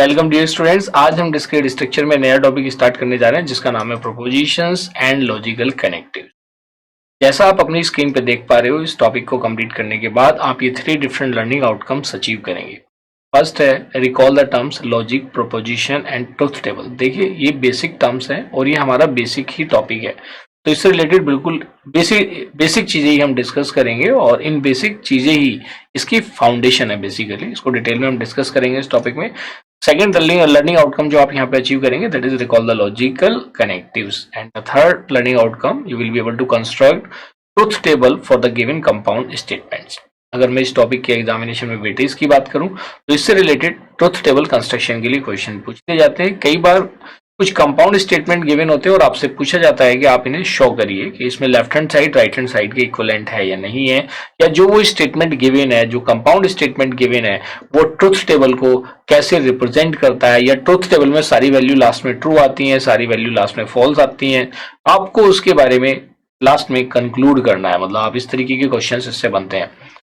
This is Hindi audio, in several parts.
Welcome dear students. आज हम डिस्क्रीट स्ट्रक्चर में नया टॉपिक स्टार्ट करने जा रहे हैं जिसका नाम है प्रोपोजिशंस एंड लॉजिकल कनेक्टिव। जैसा आप अपनी स्क्रीन पे देख पा रहे हो, इस टॉपिक को कंप्लीट करने के बाद आप ये 3 डिफरेंट लर्निंग आउटकम्स अचीव करेंगे। फर्स्ट है recall the terms logic, proposition and truth table. देखिए ये बेसिक टर्म्स हैं और ये हमारा बेसिक ही टॉपिक है, तो इससे रिलेटेड बिल्कुल बेसिक चीजें ही हम डिस्कस करेंगे और इन बेसिक चीजें ही इसकी फाउंडेशन है। बेसिकली इसको डिटेल में हम डिस्कस करेंगे इस टॉपिक में। सेकेंड लर्निंग आउटकम जो आप यहाँ पे अचीव करेंगे that is recall the logical connectives, and the third learning outcome you will be able to construct truth table for the given compound statements. अगर मैं इस टॉपिक के एग्जामिनेशन में वेटेज की बात करूं तो इससे रिलेटेड ट्रुथ टेबल कंस्ट्रक्शन के लिए क्वेश्चन पूछते जाते हैं। कई बार कुछ कंपाउंड स्टेटमेंट गिवन होते हैं और आपसे पूछा जाता है कि आप इन्हें शो करिए कि इसमें left hand side right hand side के इक्विवेलेंट है या नहीं है, या जो वो स्टेटमेंट गिवन है, जो कंपाउंड स्टेटमेंट गिवन है वो ट्रुथ टेबल को कैसे रिप्रेजेंट करता है, या ट्रुथ टेबल में सारी वैल्यू लास्ट में ट्रू आती हैं, सारी वैल्यू लास्ट में फॉल्स आती हैं। आपको उसके बारे में लास्ट में कंक्लूड करना है, मतलब आप इस तरीके के क्वेश्चन इससे बनते हैं।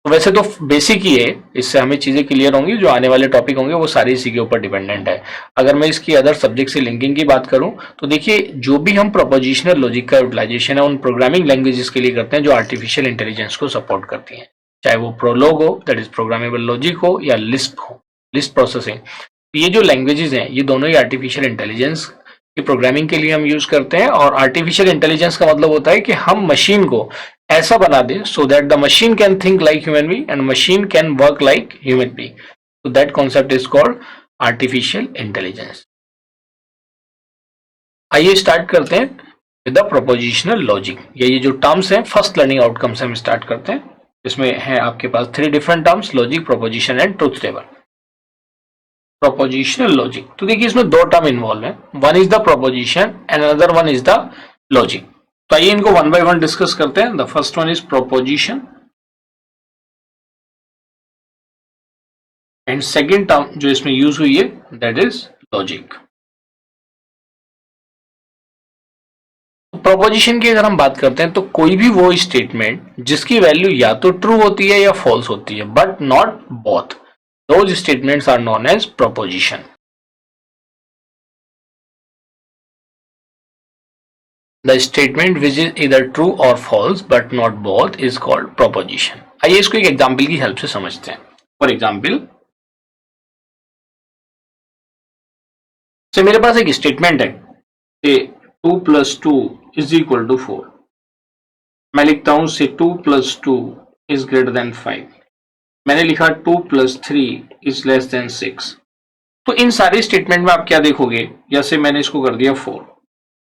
तो वैसे तो बेसिक ही है, इससे हमें चीजें क्लियर होंगी। जो आने वाले टॉपिक होंगे वो सारे इसी के ऊपर डिपेंडेंट है। अगर मैं इसकी अदर सब्जेक्ट से लिंकिंग की बात करूं तो देखिए जो भी हम प्रोपोजिशनल लॉजिक का यूटिलाइजेशन है उन प्रोग्रामिंग लैंग्वेजेस के लिए करते हैं जो आर्टिफिशियल इंटेलिजेंस को सपोर्ट करती हैं, चाहे वो प्रोलॉग हो दैट इज प्रोग्रामेबल लॉजिक हो, या लिस्प हो लिस्ट प्रोसेसिंग। ये जो लैंग्वेजेस हैं ये दोनों ही आर्टिफिशियल इंटेलिजेंस की प्रोग्रामिंग के लिए हम यूज करते हैं। और आर्टिफिशियल इंटेलिजेंस का मतलब होता है कि हम मशीन को ऐसा बना दे so that the machine can think like human being and machine can work like human being. तो that concept is called artificial intelligence. आइए स्टार्ट करते हैं विद द प्रोपोजिशनल लॉजिक। ये जो टर्म्स हैं फर्स्ट लर्निंग आउटकम से हम स्टार्ट करते हैं। इसमें है आपके पास 3 different terms, logic, proposition and truth table. Prepositional logic, तो देखिए इसमें 2 टर्म इन्वॉल्व है, one is the proposition and another one is the logic. तो आइए इनको वन बाय वन डिस्कस करते हैं। The first one is proposition and second term जो इसमें यूज हुई है दैट इज लॉजिक। प्रोपोजिशन की अगर हम बात करते हैं तो कोई भी वो स्टेटमेंट जिसकी वैल्यू या तो ट्रू होती है या फॉल्स होती है, but not both, those statements are known as proposition. The statement which is either true or false but not both is called proposition. आइए इसको एक एग्जाम्पल की हेल्प से समझते हैं। फॉर एग्जाम्पल से मेरे पास एक स्टेटमेंट है कि 2 + 2 = 4। मैं लिखता हूं से 2 + 2 > 5। मैंने लिखा 2 + 3 < 6। तो इन सारे स्टेटमेंट में आप क्या देखोगे, जैसे मैंने इसको कर दिया 4।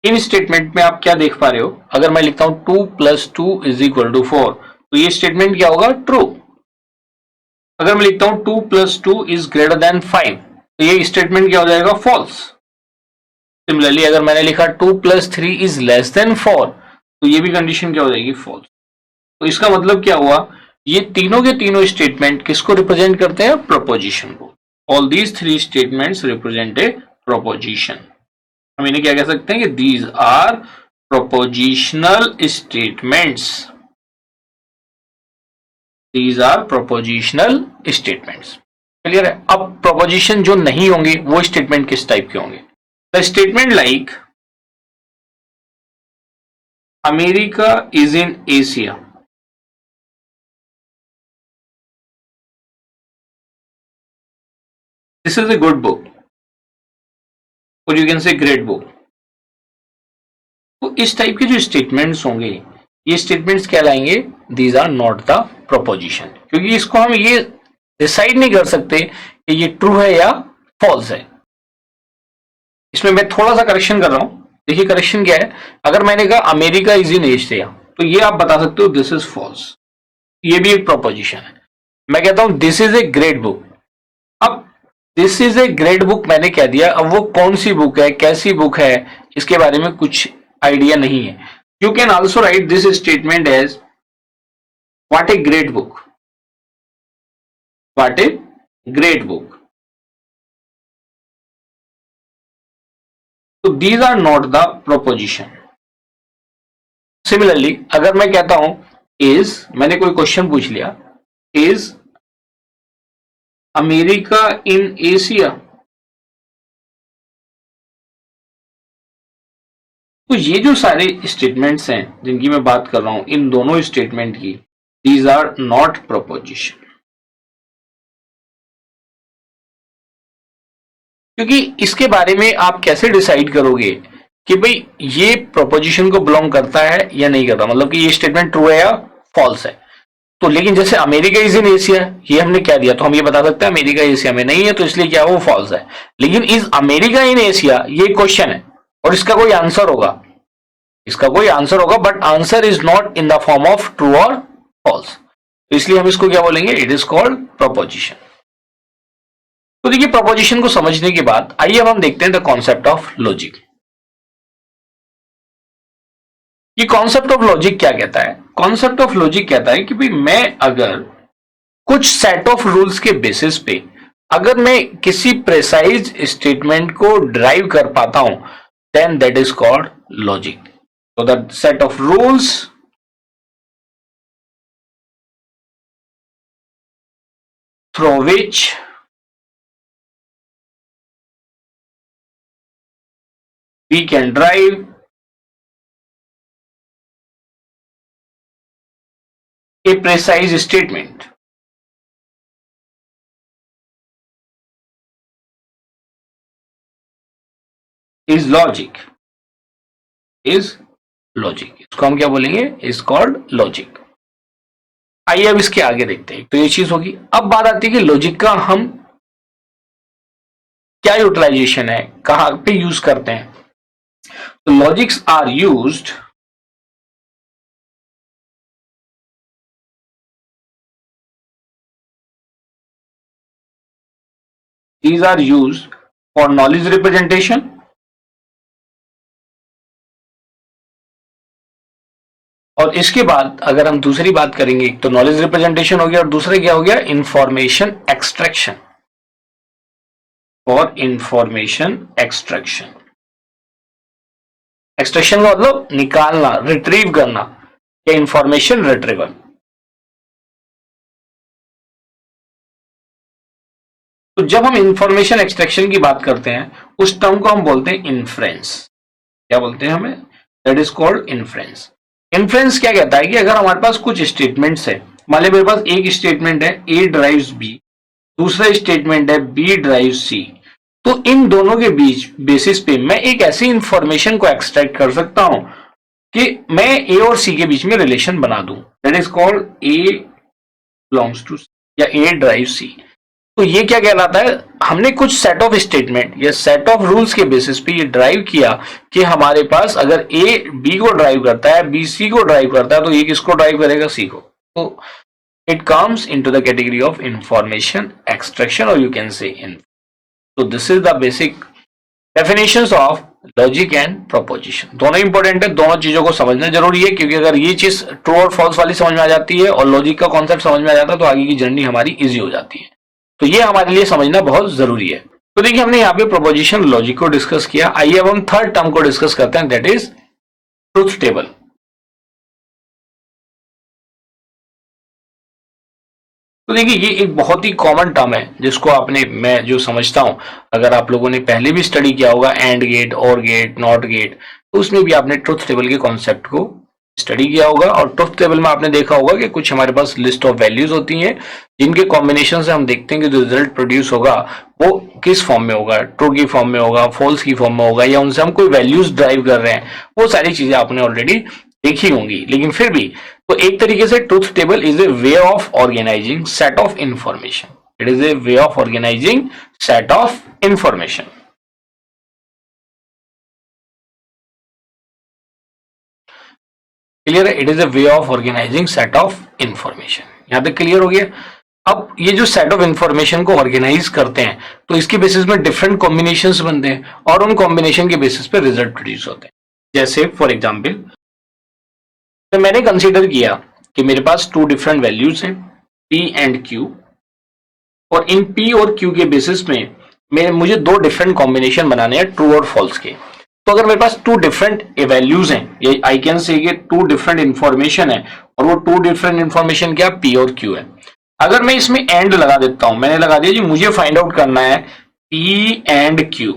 इन स्टेटमेंट में आप क्या देख पा रहे हो, अगर मैं लिखता हूं 2 + 2 = 4 तो ये स्टेटमेंट क्या होगा, ट्रू। अगर मैं लिखता हूं 2 + 2 > 5 तो ये स्टेटमेंट क्या हो जाएगा, फॉल्स। सिमिलरली अगर मैंने लिखा 2 + 3 < 4 तो ये भी कंडीशन क्या हो जाएगी, फॉल्स। तो इसका मतलब क्या हुआ, ये तीनों के तीनों स्टेटमेंट किसको रिप्रेजेंट करते हैं, प्रोपोजिशन को। All these 3 statements represent a proposition. हम इन्हें क्या कह सकते हैं कि these are propositional statements. These are propositional statements. Clear है। अब प्रोपोजिशन जो नहीं होंगे वो स्टेटमेंट किस टाइप के होंगे, the statement like America is in Asia. This is a good book और you can say great book. तो इस टाइप के जो स्टेटमेंट्स होंगे ये स्टेटमेंट्स क्या लाएंगे, these are not the proposition, क्योंकि इसको हम ये डिसाइड नहीं कर सकते कि ये ट्रू है या फॉल्स है। इसमें मैं थोड़ा सा करेक्शन कर रहा हूं। देखिए करेक्शन क्या है, अगर मैंने कहा अमेरिका इज इन एशिया तो ये आप बता सकते हो दिस इज फॉल्स, ये भी एक प्रोपोजिशन है। मैं कहता हूं this is a great book, अब this is a great book मैंने कह दिया, अब वो कौन सी बुक है, कैसी बुक है, इसके बारे में कुछ आइडिया नहीं है। You can also write this statement as what a great book, what a great book. तो these are not the proposition. Similarly अगर मैं कहता हूं इज, मैंने कोई क्वेश्चन पूछ लिया, इज अमेरिका इन एशिया, तो ये जो सारे स्टेटमेंट्स हैं जिनकी मैं बात कर रहा हूं, इन दोनों स्टेटमेंट की, दीज आर नॉट प्रोपोजिशन। क्योंकि इसके बारे में आप कैसे डिसाइड करोगे कि भाई ये प्रोपोजिशन को बिलोंग करता है या नहीं करता, मतलब कि ये स्टेटमेंट ट्रू है या फॉल्स है। तो लेकिन जैसे अमेरिका इज इन एशिया, ये हमने क्या दिया, तो हम ये बता सकते हैं अमेरिका एशिया में नहीं है, तो इसलिए क्या वो फॉल्स है। लेकिन इज अमेरिका इन एशिया ये क्वेश्चन है और इसका कोई आंसर होगा, इसका कोई आंसर होगा, but answer is not in the form of true और फॉल्स, तो इसलिए हम इसको क्या बोलेंगे, इट इज कॉल्ड प्रोपोजिशन। तो देखिए प्रोपोजिशन को समझने के बाद आइए अब हम देखते हैं द कॉन्सेप्ट ऑफ लॉजिक। ये कॉन्सेप्ट ऑफ लॉजिक क्या कहता है? कॉन्सेप्ट ऑफ लॉजिक कहता है कि भाई मैं अगर कुछ सेट ऑफ रूल्स के बेसिस पे अगर मैं किसी प्रेसाइज स्टेटमेंट को ड्राइव कर पाता हूं, then that is called logic. So the set of rules through which we can drive a precise statement is logic, is logic. इसको हम क्या बोलेंगे, इज कॉल्ड लॉजिक। आइए अब इसके आगे देखते हैं, तो ये चीज होगी। अब बात आती है कि लॉजिक का हम क्या यूटिलाइजेशन है, कहां पे यूज करते हैं। तो logics are used these are used for knowledge representation और इसके बाद अगर हम दूसरी बात करेंगे तो नॉलेज रिप्रेजेंटेशन हो गया और दूसरा क्या हो गया, information extraction, for information extraction. Extraction का मतलब निकालना, रिट्रीव करना, या इंफॉर्मेशन रिट्रीवल। तो जब हम इंफॉर्मेशन एक्सट्रैक्शन की बात करते हैं उस टर्म को हम बोलते हैं इन्फ्रेंस। क्या बोलते हैं हमें, that is called inference. Inference क्या कहता है कि अगर हमारे पास कुछ स्टेटमेंट्स है, मान लीजिए मेरे पास एक स्टेटमेंट है ए ड्राइव्स बी, दूसरा स्टेटमेंट है बी ड्राइव्स सी, तो इन दोनों के बीच बेसिस पे मैं एक ऐसी इंफॉर्मेशन को एक्सट्रैक्ट कर सकता हूं कि मैं ए और सी के बीच में रिलेशन बना दूं, that is called A belongs to या ए ड्राइव सी। तो ये क्या कहलाता है, हमने कुछ सेट ऑफ स्टेटमेंट या सेट ऑफ रूल्स के बेसिस पे ये ड्राइव किया कि हमारे पास अगर ए बी को ड्राइव करता है, बी सी को ड्राइव करता है, तो ये किसको ड्राइव करेगा, सी को। तो it comes into the category of information extraction और यू कैन से इन। तो this is the basic definitions of logic and proposition. दोनों इंपॉर्टेंट है, दोनों चीजों को समझना जरूरी है, क्योंकि अगर ये चीज ट्रू और फॉल्स वाली समझ में आ जाती है और लॉजिक का कॉन्सेप्ट समझ में आ जाता है तो आगे की जर्नी हमारी इजी हो जाती है। तो ये हमारे लिए समझना बहुत जरूरी है। तो देखिए हमने यहाँ पे प्रोपोजिशन लॉजिक को डिस्कस किया। आइए अब हम थर्ड टर्म को डिस्कस करते हैं, दैट इज ट्रुथ टेबल। तो देखिए ये एक बहुत ही कॉमन टर्म है जिसको आपने, मैं जो समझता हूं, अगर आप लोगों ने पहले भी स्टडी किया होगा एंड गेट, और गेट, नॉट गेट, तो उसमें भी आपने ट्रुथ टेबल के कॉन्सेप्ट को स्टडी किया होगा। और ट्रुथ टेबल में आपने देखा होगा कि कुछ हमारे पास लिस्ट ऑफ वैल्यूज होती हैं जिनके कॉम्बिनेशन से हम देखते हैं कि जो रिजल्ट प्रोड्यूस होगा वो किस फॉर्म में होगा, ट्रू की फॉर्म में होगा, फॉल्स की फॉर्म में होगा, या उनसे हम कोई वैल्यूज ड्राइव कर रहे हैं। वो सारी चीजें आपने ऑलरेडी देखी होंगी, लेकिन फिर भी तो एक तरीके से truth table is a way of organising set of information. It is a way of organising set of information. Clear है, it is a way of organising set of information. यहां तक क्लियर हो गया। अब ये जो सेट ऑफ इंफॉर्मेशन को ऑर्गेनाइज करते हैं तो इसके बेसिस में डिफरेंट कॉम्बिनेशंस बनते हैं और उन कॉम्बिनेशन के बेसिस पे रिजल्ट प्रोड्यूस होते हैं। जैसे फॉर एग्जांपल तो मैंने कंसीडर किया कि मेरे पास टू डिफरेंट वैल्यूज हैं P एंड Q, और इन P और Q के बेसिस में मुझे दो डिफरेंट कॉम्बिनेशन बनाने हैं ट्रू और फॉल्स के। तो अगर मेरे पास टू डिफरेंट वैल्यूज हैं, ये I can say two different information है, और वो टू डिफरेंट इंफॉर्मेशन क्या, P और Q है। अगर मैं इसमें एंड लगा देता हूं, मैंने लगा दिया जी मुझे फाइंड आउट करना है P एंड Q,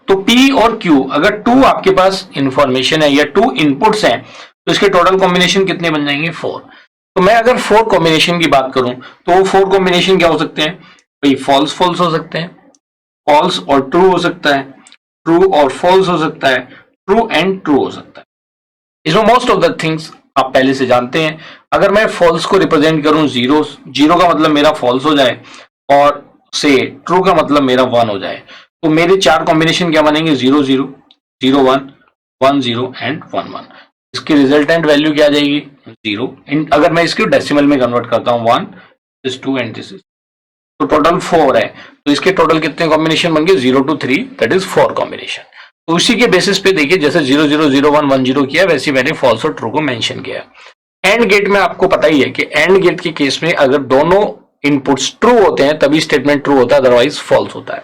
तो P और Q अगर 2 आपके पास इंफॉर्मेशन है या 2 इनपुट्स हैं तो इसके टोटल कॉम्बिनेशन कितने बन जाएंगे 4। तो मैं अगर 4 कॉम्बिनेशन की बात करूं तो वो 4 कॉम्बिनेशन क्या हो सकते हैं भाई, फॉल्स फॉल्स हो सकते हैं, फॉल्स और ट्रू हो सकता है, ट्रू और फॉल्स हो सकता है, ट्रू एंड ट्रू हो सकता है। इसमें मोस्ट ऑफ द थिंग्स आप पहले से जानते हैं। अगर मैं फॉल्स को रिप्रेजेंट करूं जीरो, जीरो का मतलब मेरा फॉल्स हो जाए और से ट्रू का मतलब मेरा 1 हो जाए, तो मेरे 4 कॉम्बिनेशन क्या बनेंगे 0 0 0 1 1 0 एंड 1 1। इसकी रिजल्टेंट वैल्यू क्या आ जाएगी 0। अगर मैं इसको डेसिमल में कन्वर्ट करता हूं 1 दिस 2 एंड दिस इज, तो टोटल 4 है, तो इसके टोटल कितने कॉम्बिनेशन बन गए 0 to 3, दैट इज 4 कॉम्बिनेशन। तो उसी के बेसिस पे देखिए जैसे 0 0 0 1 1 0 किया वैसे मैंने फॉल्स और ट्रू को मेंशन किया। एंड गेट में आपको पता ही है कि एंड गेट के केस में अगर दोनों इनपुट्स ट्रू होते हैं तभी स्टेटमेंट ट्रू होता है, अदरवाइज फॉल्स होता है।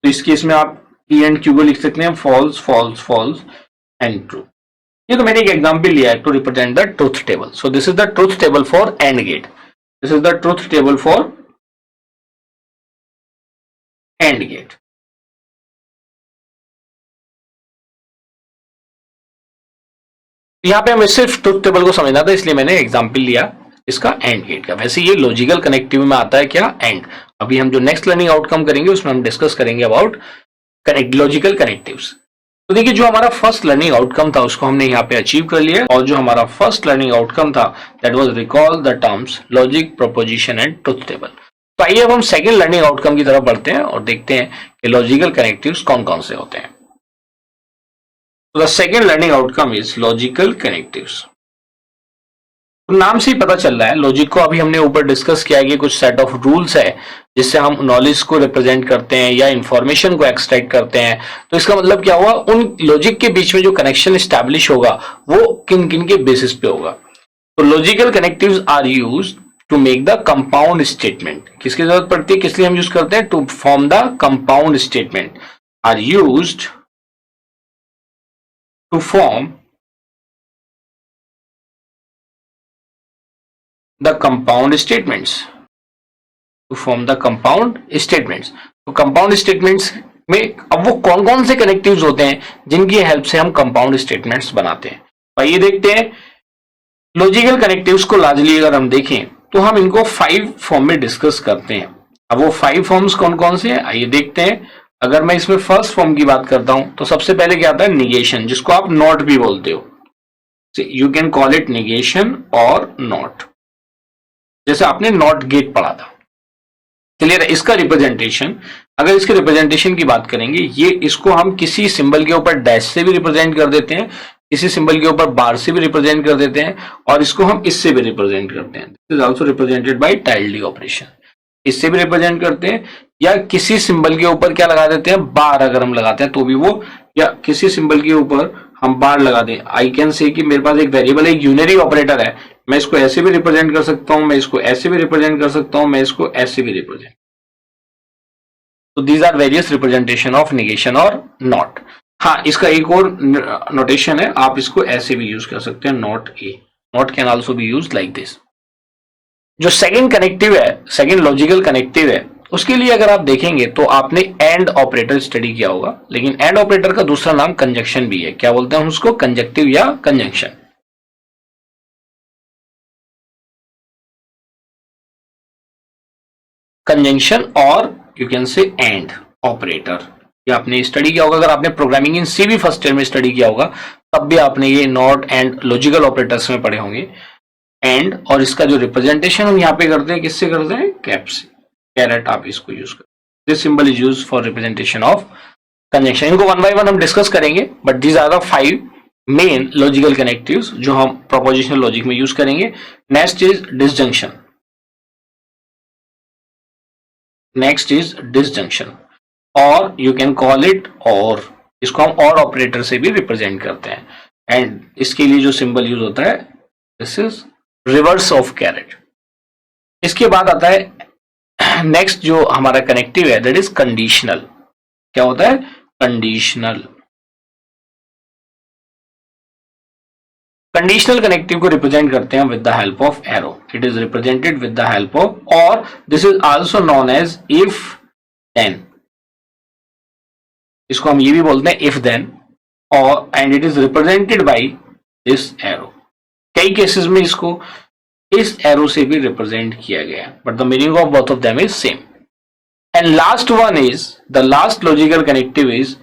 तो इस केस में आप P एंड Q को लिख सकते हैं false false false and true. ये तो मैंने एक एग्जांपल लिया है to represent the truth table. So this is the truth table for and gate, this is the truth table for and gate. यहां पे हमें सिर्फ ट्रूथ टेबल को समझना था इसलिए मैंने एग्जांपल लिया इसका एंड गेट का। वैसे ये लॉजिकल कनेक्टिव में आता है क्या एंड। अभी हम जो नेक्स्ट लर्निंग आउटकम करेंगे उसमें हम डिस्कस करेंगे अबाउट लॉजिकल कनेक्टिव्स। तो देखिए जो हमारा फर्स्ट लर्निंग आउटकम था उसको हमने यहाँ पे अचीव कर लिया, और जो हमारा फर्स्ट लर्निंग आउटकम था that was recall the terms logic, proposition and truth table. तो आइए अब हम सेकंड लर्निंग आउटकम की तरफ बढ़ते हैं और देखते हैं कि लॉजिकल कनेक्टिव्स कौन कौन से होते हैं। तो the second learning outcome is logical connectives. तो नाम से ही पता चल रहा है, लॉजिक को अभी हमने ऊपर डिस्कस किया कि कुछ सेट ऑफ रूल्स है जिससे हम नॉलेज को रिप्रेजेंट करते हैं या इंफॉर्मेशन को एक्सट्रैक्ट करते हैं। तो इसका मतलब क्या हुआ, उन लॉजिक के बीच में जो कनेक्शन स्टैब्लिश होगा वो किन किन के बेसिस पे होगा। तो logical connectives are used to make the compound statement. किसकी जरूरत पड़ती है, किस लिए हम यूज करते हैं, to form the compound statement, are used to form the compound statements, to form the compound statements। तो compound statements में अब वो कौन कौन से कनेक्टिव्स होते हैं जिनकी हेल्प से हम कंपाउंड स्टेटमेंट्स बनाते हैं। आइए देखते हैं लॉजिकल कनेक्टिव्स को। लार्जली अगर हम देखें तो हम इनको 5 फॉर्म में डिस्कस करते हैं। अब वो 5 फॉर्म्स कौन कौन से हैं आइए देखते हैं। अगर मैं इसमें फर्स्ट फॉर्म की बात करता हूं तो सबसे पहले क्या आता है निगेशन, जिसको आप नॉट भी बोलते हो। You can call it negation और नॉट, जैसे आपने नॉट गेट पढ़ा था। क्लियर है। इसका रिप्रेजेंटेशन, अगर इसके रिप्रेजेंटेशन की बात करेंगे, ये इसको हम किसी सिंबल के ऊपर डैश से भी रिप्रेजेंट कर देते हैं, किसी सिंबल के ऊपर बार से भी रिप्रेजेंट कर देते हैं, और इसको हम इससे भी रिप्रेजेंट करते हैं। This is also represented by tiled operation. इससे भी रिप्रेजेंट करते हैं, या किसी सिंबल के ऊपर क्या लगा देते हैं बार, अगर हम लगाते हैं तो भी वो, या किसी सिंबल के ऊपर हम बार लगा दें। आई कैन से कि मेरे पास एक वेरिएबल है, यूनरी ऑपरेटर है, मैं इसको ऐसे भी रिप्रेजेंट कर सकता हूं, मैं इसको ऐसे भी रिप्रेजेंट कर सकता हूं, मैं इसको ऐसे भी रिप्रेजेंट। तो these are various representation of negation और नॉट। हाँ, इसका एक और नोटेशन है, आप इसको ऐसे भी यूज कर सकते हैं, not a, not can also be used like this. जो सेकंड कनेक्टिव है, सेकंड लॉजिकल कनेक्टिव है, उसके लिए अगर आप देखेंगे तो आपने एंड ऑपरेटर स्टडी किया होगा, लेकिन एंड ऑपरेटर का दूसरा नाम कंजक्शन भी है। क्या बोलते हैं उसको, कंजक्टिव या कंजंक्शन। कंजंक्शन और यू कैन से एंड ऑपरेटर, ये आपने स्टडी किया होगा। अगर आपने प्रोग्रामिंग इन सी भी फर्स्ट ईयर में स्टडी किया होगा तब भी आपने ये नॉट एंड लॉजिकल ऑपरेटर्स में पढ़े होंगे। एंड, और इसका जो रिप्रेजेंटेशन हम यहाँ पे करते हैं, किससे करते हैं, कैप से, कैरेट आप इसको यूज करते हैं। This symbol is used for representation of conjunction. इनको वन बाय वन हम डिस्कस करेंगे, but these are the 5 main logical connectives जो हम प्रोपोजिशनल लॉजिक में यूज करेंगे। Next is disjunction, next is disjunction, और यू कैन कॉल इट और, इसको हम और ऑपरेटर से भी रिप्रेजेंट करते हैं। एंड इसके लिए जो सिंबल यूज होता है, this is reverse of caret. इसके बाद आता है नेक्स्ट जो हमारा कनेक्टिव है, दैट इज कंडीशनल। क्या होता है, कंडीशनल। कंडीशनल कनेक्टिव को रिप्रेजेंट करते हैं with the help of arrow. It is represented with the help of, और this is also known as if then. इसको हम ये भी बोलते हैं इफ देन, और and it is represented by this arrow. कई केसेस में इसको इस एरो से भी रिप्रेजेंट किया गया, but the meaning of both of them is same. And last one is, the last logical connective is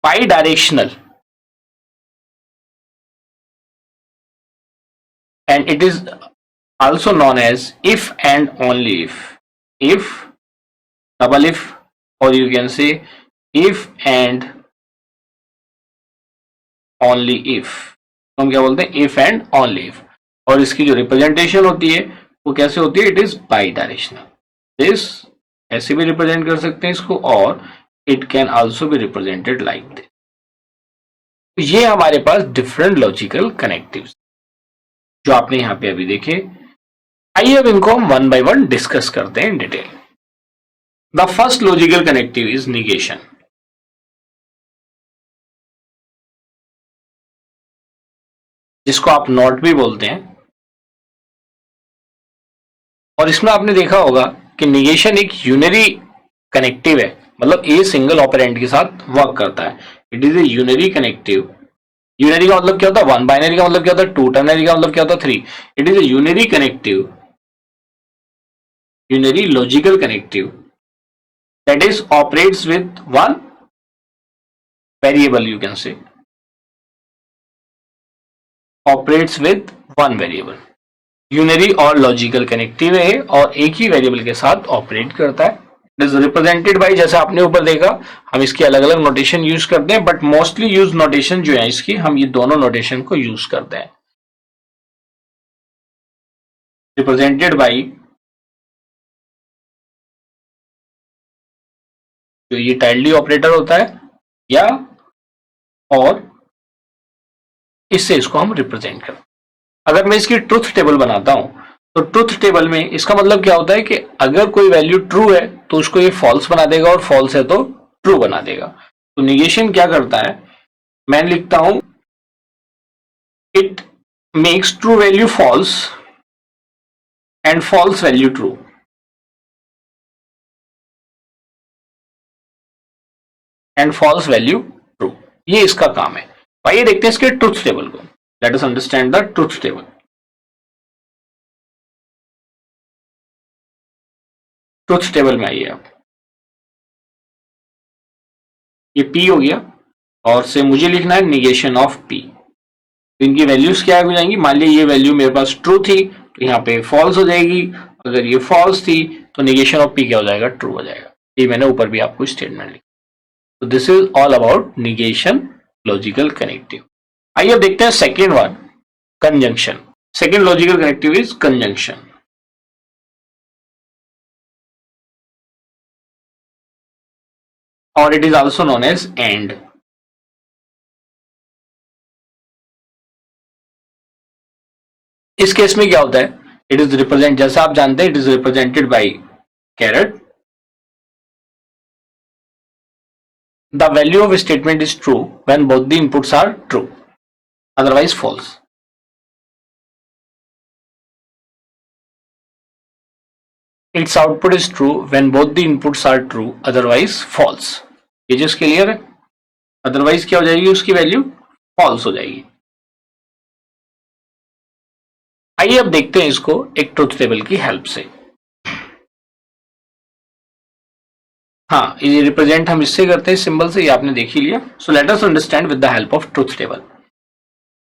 bidirectional, and it is also known as if and only if. If, double if, or you can say if and only if. तो हम क्या बोलते हैं, if and only if, और इसकी जो रिप्रेजेंटेशन होती है वो कैसे होती है, it is by directional. This ऐसे भी रिप्रेजेंट कर सकते हैं इसको, और it can also be represented like this. ये हमारे पास डिफरेंट लॉजिकल कनेक्टिव्स जो आपने यहां पे अभी देखे। आइए अब इनको हम वन बाय वन डिस्कस करते हैं in detail. The first logical connective is negation. जिसको आप नॉट भी बोलते हैं, और इसमें आपने देखा होगा कि निगेशन एक यूनरी कनेक्टिव है, मतलब ए सिंगल ऑपरेंड के साथ वर्क करता है। It is a unary connective. Unary का मतलब क्या होता है 1, बाइनरी का मतलब क्या होता है 2, टर्नरी का मतलब क्या होता है 3। It is a unary connective, unary logical connective that is operates with one variable, you can say operates with one variable. Unary और लॉजिकल कनेक्टिव है और एक ही वेरिएबल के साथ ऑपरेट करता है। इट इज रिप्रेजेंटेड बाय, जैसे आपने ऊपर देखा, हम इसकी अलग अलग नोटेशन यूज करते हैं, बट मोस्टली यूज नोटेशन जो है इसकी, हम ये दोनों नोटेशन को यूज करते हैं। रिप्रेजेंटेड बाय जो ये टाइल्डी ऑपरेटर होता है, या और इससे इसको हम रिप्रेजेंट करते हैं। अगर मैं इसकी ट्रुथ टेबल बनाता हूं, तो ट्रुथ टेबल में इसका मतलब क्या होता है कि अगर कोई वैल्यू ट्रू है तो उसको ये फॉल्स बना देगा, और फॉल्स है तो ट्रू बना देगा। तो निगेशन क्या करता है, मैं लिखता हूं it makes true value false and false value true. And false value true, ये इसका काम है। आइए देखते हैं इसके ट्रुथ टेबल को। Let us understand the truth table. Truth table में आइए आप, ये P हो गया, और से मुझे लिखना है निगेशन ऑफ P। तो इनकी वैल्यूज क्या हो जाएंगी, मान लिया ये वैल्यू मेरे पास ट्रू थी तो यहाँ पे फॉल्स हो जाएगी, अगर ये फॉल्स थी तो निगेशन ऑफ P क्या हो जाएगा, ट्रू हो जाएगा। ये मैंने ऊपर भी आपको स्टेटमेंट लिखा। तो this is all about negation logical connective. आइए अब देखते हैं second one, conjunction. Second logical connective is conjunction, और it is also known as and. इस केस में क्या होता है, इट इज रिप्रेजेंट, जैसा आप जानते हैं, it is represented by caret. The value of statement is true when both the inputs are true, otherwise false. Its output is true when both the inputs are true, otherwise false. ये जिस क्लियर है, अदरवाइज क्या हो जाएगी, उसकी वैल्यू फॉल्स हो जाएगी। आइए अब देखते हैं इसको एक ट्रुथ टेबल की हेल्प से। हाँ, ये रिप्रेजेंट हम इससे करते हैं सिंबल से, ये आपने देख ही लिया। So let us understand with the help of truth table.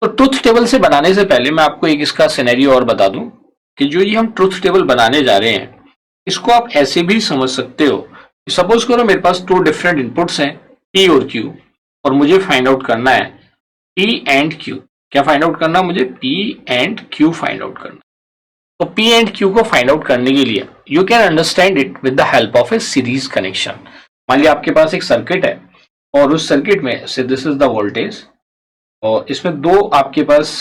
तो ट्रुथ टेबल से बनाने से पहले मैं आपको एक इसका सिनेरियो और बता दूं कि जो ये हम ट्रुथ टेबल बनाने जा रहे हैं, इसको आप ऐसे भी समझ सकते हो। सपोज करो मेरे पास 2 डिफरेंट इनपुट्स हैं, P और Q, और मुझे फाइंड आउट करना है P एंड Q। क्या फाइंड आउट करना, मुझे P and Q find out करना। तो P एंड Q को फाइंड आउट करने के लिए you can understand it with the help of A series connection. मान लिया आपके पास एक सर्किट है, और उस सर्किट में से दिस इज द वोल्टेज, और इसमें 2 आपके पास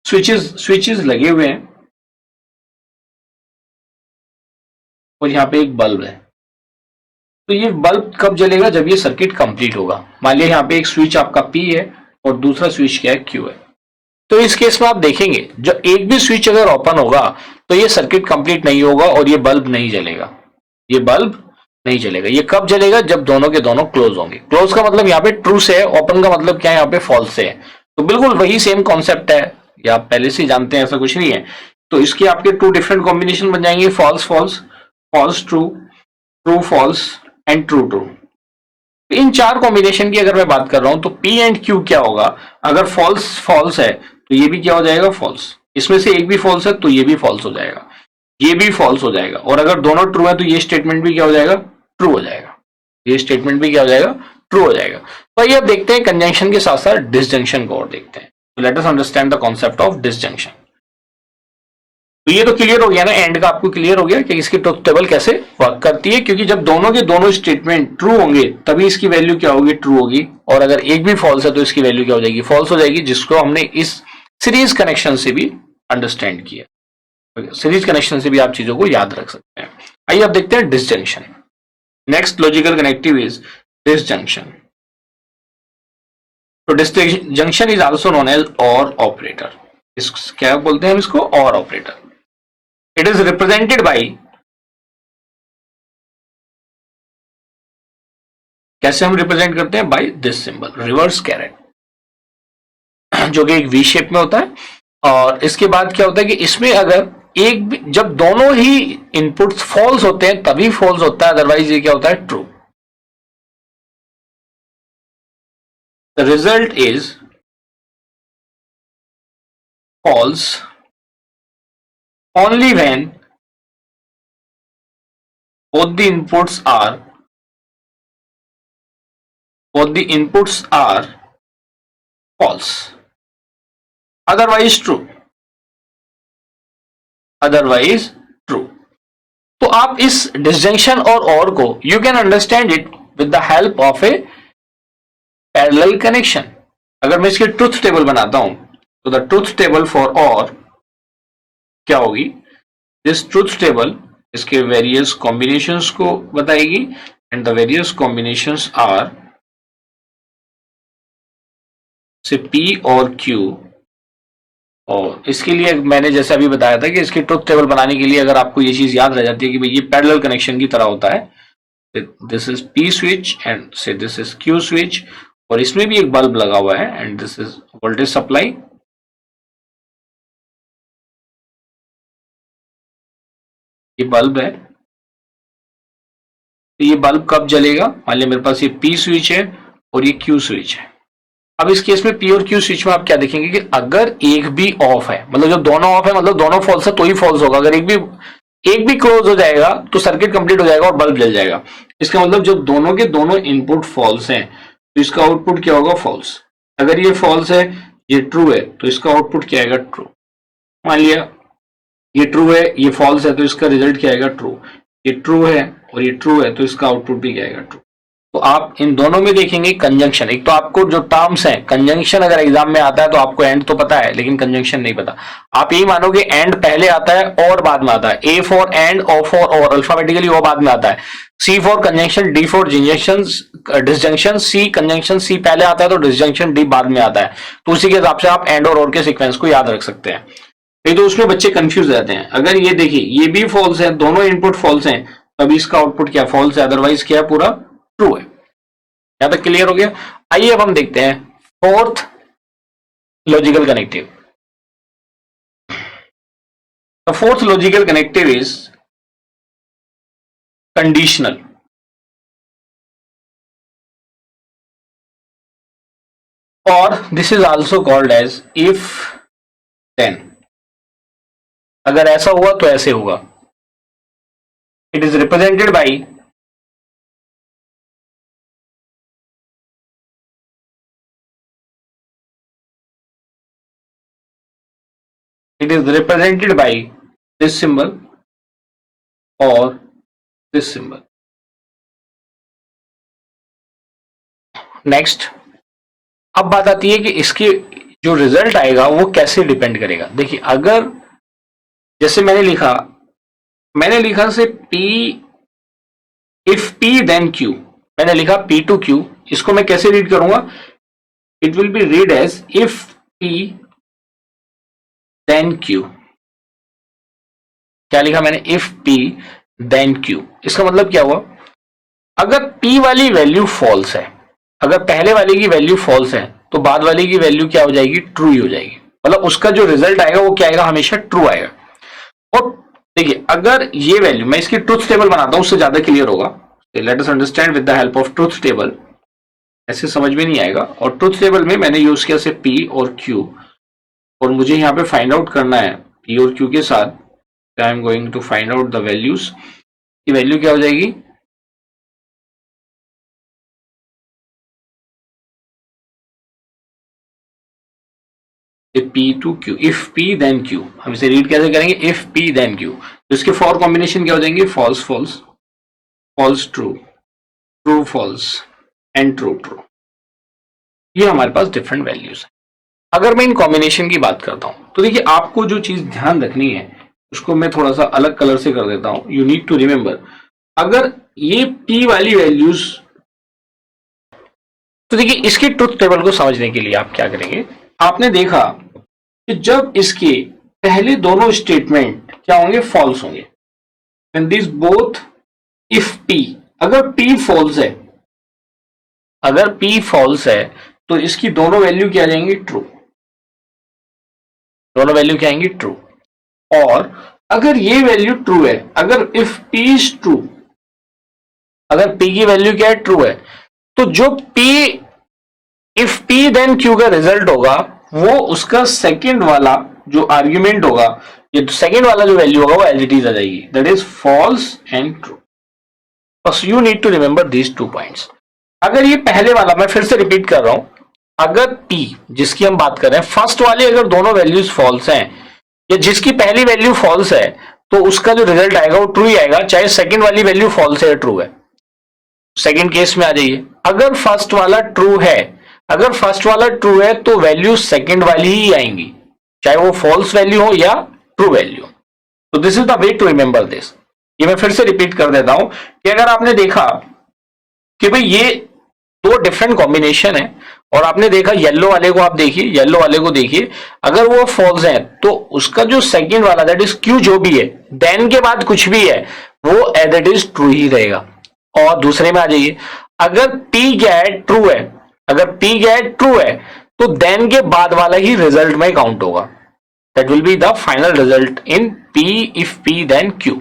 स्विचेस लगे हुए हैं, और यहाँ पे एक बल्ब है। तो ये बल्ब कब जलेगा, जब ये सर्किट कंप्लीट होगा। मान लिया यहाँ पे एक स्विच आपका P है और दूसरा स्विच क्या है, Q है। तो इस केस में आप देखेंगे जो एक भी स्विच अगर ओपन होगा तो ये सर्किट कंप्लीट नहीं होगा और ये बल्ब नहीं जलेगा, ये बल्ब नहीं चलेगा। ये कब चलेगा? जब दोनों के दोनों क्लोज होंगे। क्लोज का मतलब यहाँ पे ट्रू से है, ओपन का मतलब क्या है? यहाँ पे फॉल्स से है। तो बिल्कुल वही सेम कॉन्सेप्ट है, या आप पहले से जानते हैं, ऐसा कुछ नहीं है। तो इसके आपके टू डिफरेंट कॉम्बिनेशन बन जाएंगे, false false, false true, true false and true true. इन चार कॉम्बिनेशन की अगर मैं बात कर रहा हूं तो पी एंड क्यू क्या होगा? अगर फॉल्स फॉल्स है तो ये भी क्या हो जाएगा? फॉल्स। इसमें से एक भी फॉल्स है तो ये भी फॉल्स हो जाएगा, ये भी फॉल्स हो जाएगा। और अगर दोनों ट्रू है तो ये स्टेटमेंट भी क्या हो जाएगा? ट्रू हो जाएगा। ये स्टेटमेंट भी क्या हो जाएगा? ट्रू हो जाएगा। तो आइए अब देखते हैं कंजंक्शन के साथ साथ डिसजंक्शन को और देखते हैं। Late us understand the concept of disjunction. तो ये तो क्लियर हो गया ना, एंड का आपको क्लियर हो गया कि इसकी ट्रुथ टेबल कैसे वर्क करती है, क्योंकि जब दोनों के दोनों स्टेटमेंट ट्रू होंगे तभी इसकी वैल्यू क्या होगी? ट्रू होगी। और अगर एक भी फॉल्स है तो इसकी वैल्यू क्या हो जाएगी? फॉल्स हो जाएगी, जिसको हमने इस सीरीज कनेक्शन से भी अंडरस्टैंड किया। सीरीज कनेक्शन से भी आप चीजों को याद रख सकते हैं। आइए अब देखते हैं disjunction. Next logical connective is disjunction. तो disjunction is also known as or operator. इस क्या बोलते हैं हम इसको? Or operator. It is represented by, कैसे हम रिप्रेजेंट करते हैं? By this symbol, reverse caret, जो कि एक वी शेप में होता है। और इसके बाद क्या होता है कि इसमें अगर एक भी, जब दोनों ही इनपुट्स फॉल्स होते हैं तभी फॉल्स होता है, अदरवाइज ये क्या होता है? True. The result is false only when both the inputs are false, otherwise true, otherwise true। तो आप इस डिसजंक्शन और को you can understand it with the help of A parallel connection. अगर मैं इसकी ट्रुथ टेबल बनाता हूं तो द ट्रुथ टेबल फॉर और क्या होगी? दिस ट्रुथ टेबल इसके वेरियस कॉम्बिनेशंस को बताएगी, and the various combinations are say P और Q। और इसके लिए मैंने जैसे अभी बताया था कि इसकी ट्रुथ टेबल बनाने के लिए अगर आपको ये चीज याद रह जाती है कि भाई ये पैरेलल कनेक्शन की तरह होता है, this is P switch and से दिस इज Q स्विच, और इसमें भी एक बल्ब लगा हुआ है and this is voltage supply. ये बल्ब है, तो ये बल्ब कब जलेगा? मान लिया मेरे पास ये P स्विच है और ये Q स्विच है। अब इस केस में P और Q स्विच में आप क्या देखेंगे कि अगर एक भी ऑफ है, मतलब जब दोनों ऑफ है मतलब दोनों फॉल्स है तो ही फॉल्स होगा। अगर एक भी क्लोज हो जाएगा तो सर्किट कंप्लीट हो जाएगा और बल्ब जल जाएगा। इसका मतलब जब दोनों के दोनों इनपुट फॉल्स हैं तो इसका आउटपुट क्या होगा? फॉल्स। अगर ये फॉल्स है, ये ट्रू है, तो इसका आउटपुट क्या आएगा? ट्रू। मान लिया ये ट्रू है, ये फॉल्स है, तो इसका रिजल्ट क्या आएगा? ट्रू। ये ट्रू है और ये ट्रू है, तो इसका आउटपुट भी क्या आएगा? ट्रू। तो आप इन दोनों में देखेंगे कंजंक्शन। एक तो आपको जो टर्म्स हैं, कंजंक्शन अगर एग्जाम में आता है तो आपको एंड तो पता है लेकिन कंजंक्शन नहीं पता। आप यही मानोगे एंड पहले आता है और बाद में आता है। A for and, O for or, alphabetically वो बाद में आता है। C for conjunction, D for disjunction, C conjunction, C पहले आता है तो डिसजंक्शन डी बाद में आता है। तो उसी के हिसाब से आप एंड और के सीक्वेंस को याद रख सकते हैं। नहीं तो उसमें बच्चे कंफ्यूज रहते हैं। अगर ये देखिए ये भी फॉल्स है, दोनों इनपुट फॉल्स हैं, तभी इसका आउटपुट क्या? फॉल्स है, अदरवाइज क्या? पूरा ट्रू है। यहां तक क्लियर हो गया? आइए अब हम देखते हैं fourth logical connective. The fourth logical connective is conditional. और this is also called as if then. अगर ऐसा हुआ तो ऐसे होगा। It is represented by this symbol or this symbol. Next, अब बात आती है कि इसके जो रिजल्ट आएगा वो कैसे डिपेंड करेगा। देखिए अगर जैसे मैंने लिखा say P, if P then Q, मैंने लिखा P टू Q, इसको मैं कैसे रीड करूंगा? It will be read as if P then Q। क्या लिखा मैंने? If P then Q। इसका मतलब क्या हुआ अगर P वाली वैल्यू फॉल्स है, अगर पहले वाले की वैल्यू फॉल्स है तो बाद वाले की वैल्यू क्या हो जाएगी, ट्रू ही हो जाएगी। मतलब उसका जो रिजल्ट आएगा वो क्या आएगा, हमेशा ट्रू आएगा। और देखिए अगर ये वैल्यू, मैं इसकी ट्रुथ टेबल बनाता हूं उससे ज्यादा क्लियर होगा। Late us understand with the help of truth table, ऐसे समझ में नहीं आएगा। और ट्रुथ टेबल में मैंने यूज किया से P और Q, और मुझे यहाँ पे फाइंड आउट करना है P और Q के साथ। I am going to find out the values, की वैल्यू क्या हो जाएगी, P to Q, if P then Q। हम इसे रीड कैसे करेंगे, इफ P देन Q। तो इसके फोर कॉम्बिनेशन क्या हो जाएंगे, false false, false true, true false and true true. ये हमारे पास डिफरेंट वैल्यूज है। अगर मैं इन कॉम्बिनेशन की बात करता हूं तो देखिए आपको जो चीज ध्यान रखनी है उसको मैं थोड़ा सा अलग कलर से कर देता हूं। यू नीड टू रिमेंबर, अगर ये P वाली वैल्यूज, तो देखिए इसकी ट्रुथ टेबल को समझने के लिए आप क्या करेंगे, आपने देखा कि जब इसके पहले दोनों स्टेटमेंट क्या होंगे, फॉल्स होंगे। And this both if P, अगर P फॉल्स है, अगर P फॉल्स है तो इसकी दोनों वैल्यू क्या आ जाएंगी, ट्रू। दोनों वैल्यू क्या आएंगी, ट्रू। और अगर ये वैल्यू ट्रू है, अगर इफ P इज ट्रू, अगर P की वैल्यू क्या है, ट्रू है, तो जो P, if P then Q का रिजल्ट होगा वो उसका सेकेंड वाला जो आर्ग्यूमेंट होगा, ये सेकेंड वाला जो वैल्यू होगा वो एज इट इज आ जाएगी, that is false and true. बस you need to remember these 2 points. अगर ये पहले वाला, मैं फिर से रिपीट कर रहा हूं, अगर P जिसकी हम बात कर रहे हैं, फर्स्ट वाले अगर दोनों वैल्यूज फॉल्स हैं या जिसकी पहली वैल्यू फॉल्स है तो उसका जो रिजल्ट आएगा वो ट्रू ही आएगा, चाहे सेकंड वाली वैल्यू फॉल्स है या ट्रू है। सेकंड केस में आ जाइए, अगर फर्स्ट वाला ट्रू है, अगर फर्स्ट वाला ट्रू है तो वैल्यू सेकंड वाली ही आएंगी, चाहे वो फॉल्स वैल्यू हो या ट्रू वैल्यू। तो this is the way to remember this. ये मैं फिर से रिपीट कर देता हूं कि अगर आपने देखा कि भाई ये 2 डिफरेंट कॉम्बिनेशन है और आपने देखा येलो वाले को, आप देखिए येलो वाले को देखिए, अगर वो फॉल्स है तो उसका जो सेकंड वाला दैट इज Q जो भी है, देन के बाद कुछ भी है वो एज इट इज ट्रू ही रहेगा। और दूसरे में आ जाइए, अगर P क्या है, ट्रू है, अगर P क्या है, ट्रू है, तो देन के बाद वाला ही रिजल्ट में काउंट होगा, that will be the final result in P if P then Q।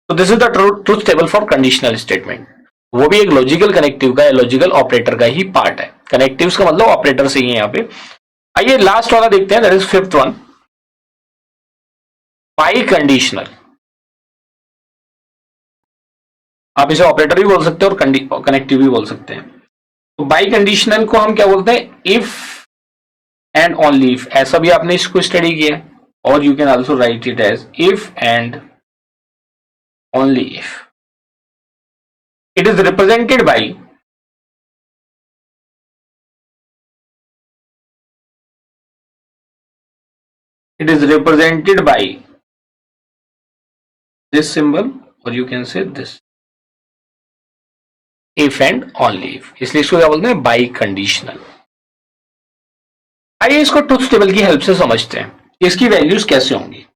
तो this is the truth table for conditional statement. वो भी एक लॉजिकल कनेक्टिव का, लॉजिकल ऑपरेटर का ही पार्ट है। कनेक्टिव्स का मतलब ऑपरेटर से ही है यहाँ पे। आइए लास्ट वाला देखते हैं, that is 5th one, by conditional. आप इसे ऑपरेटर भी बोल सकते हैं और कनेक्टिव भी बोल सकते हैं। तो बाई कंडीशनल को हम क्या बोलते हैं, इफ एंड ओनली इफ, ऐसा भी आपने इसको स्टडी किया, और you can also write it as if and only if. It is represented by this symbol, or you can say this, if and only if, इसलिए इसको क्या बोलते हैं, बाई कंडीशनल। आइए इसको ट्रुथ टेबल की हेल्प से समझते हैं, इसकी वैल्यूज कैसे होंगी।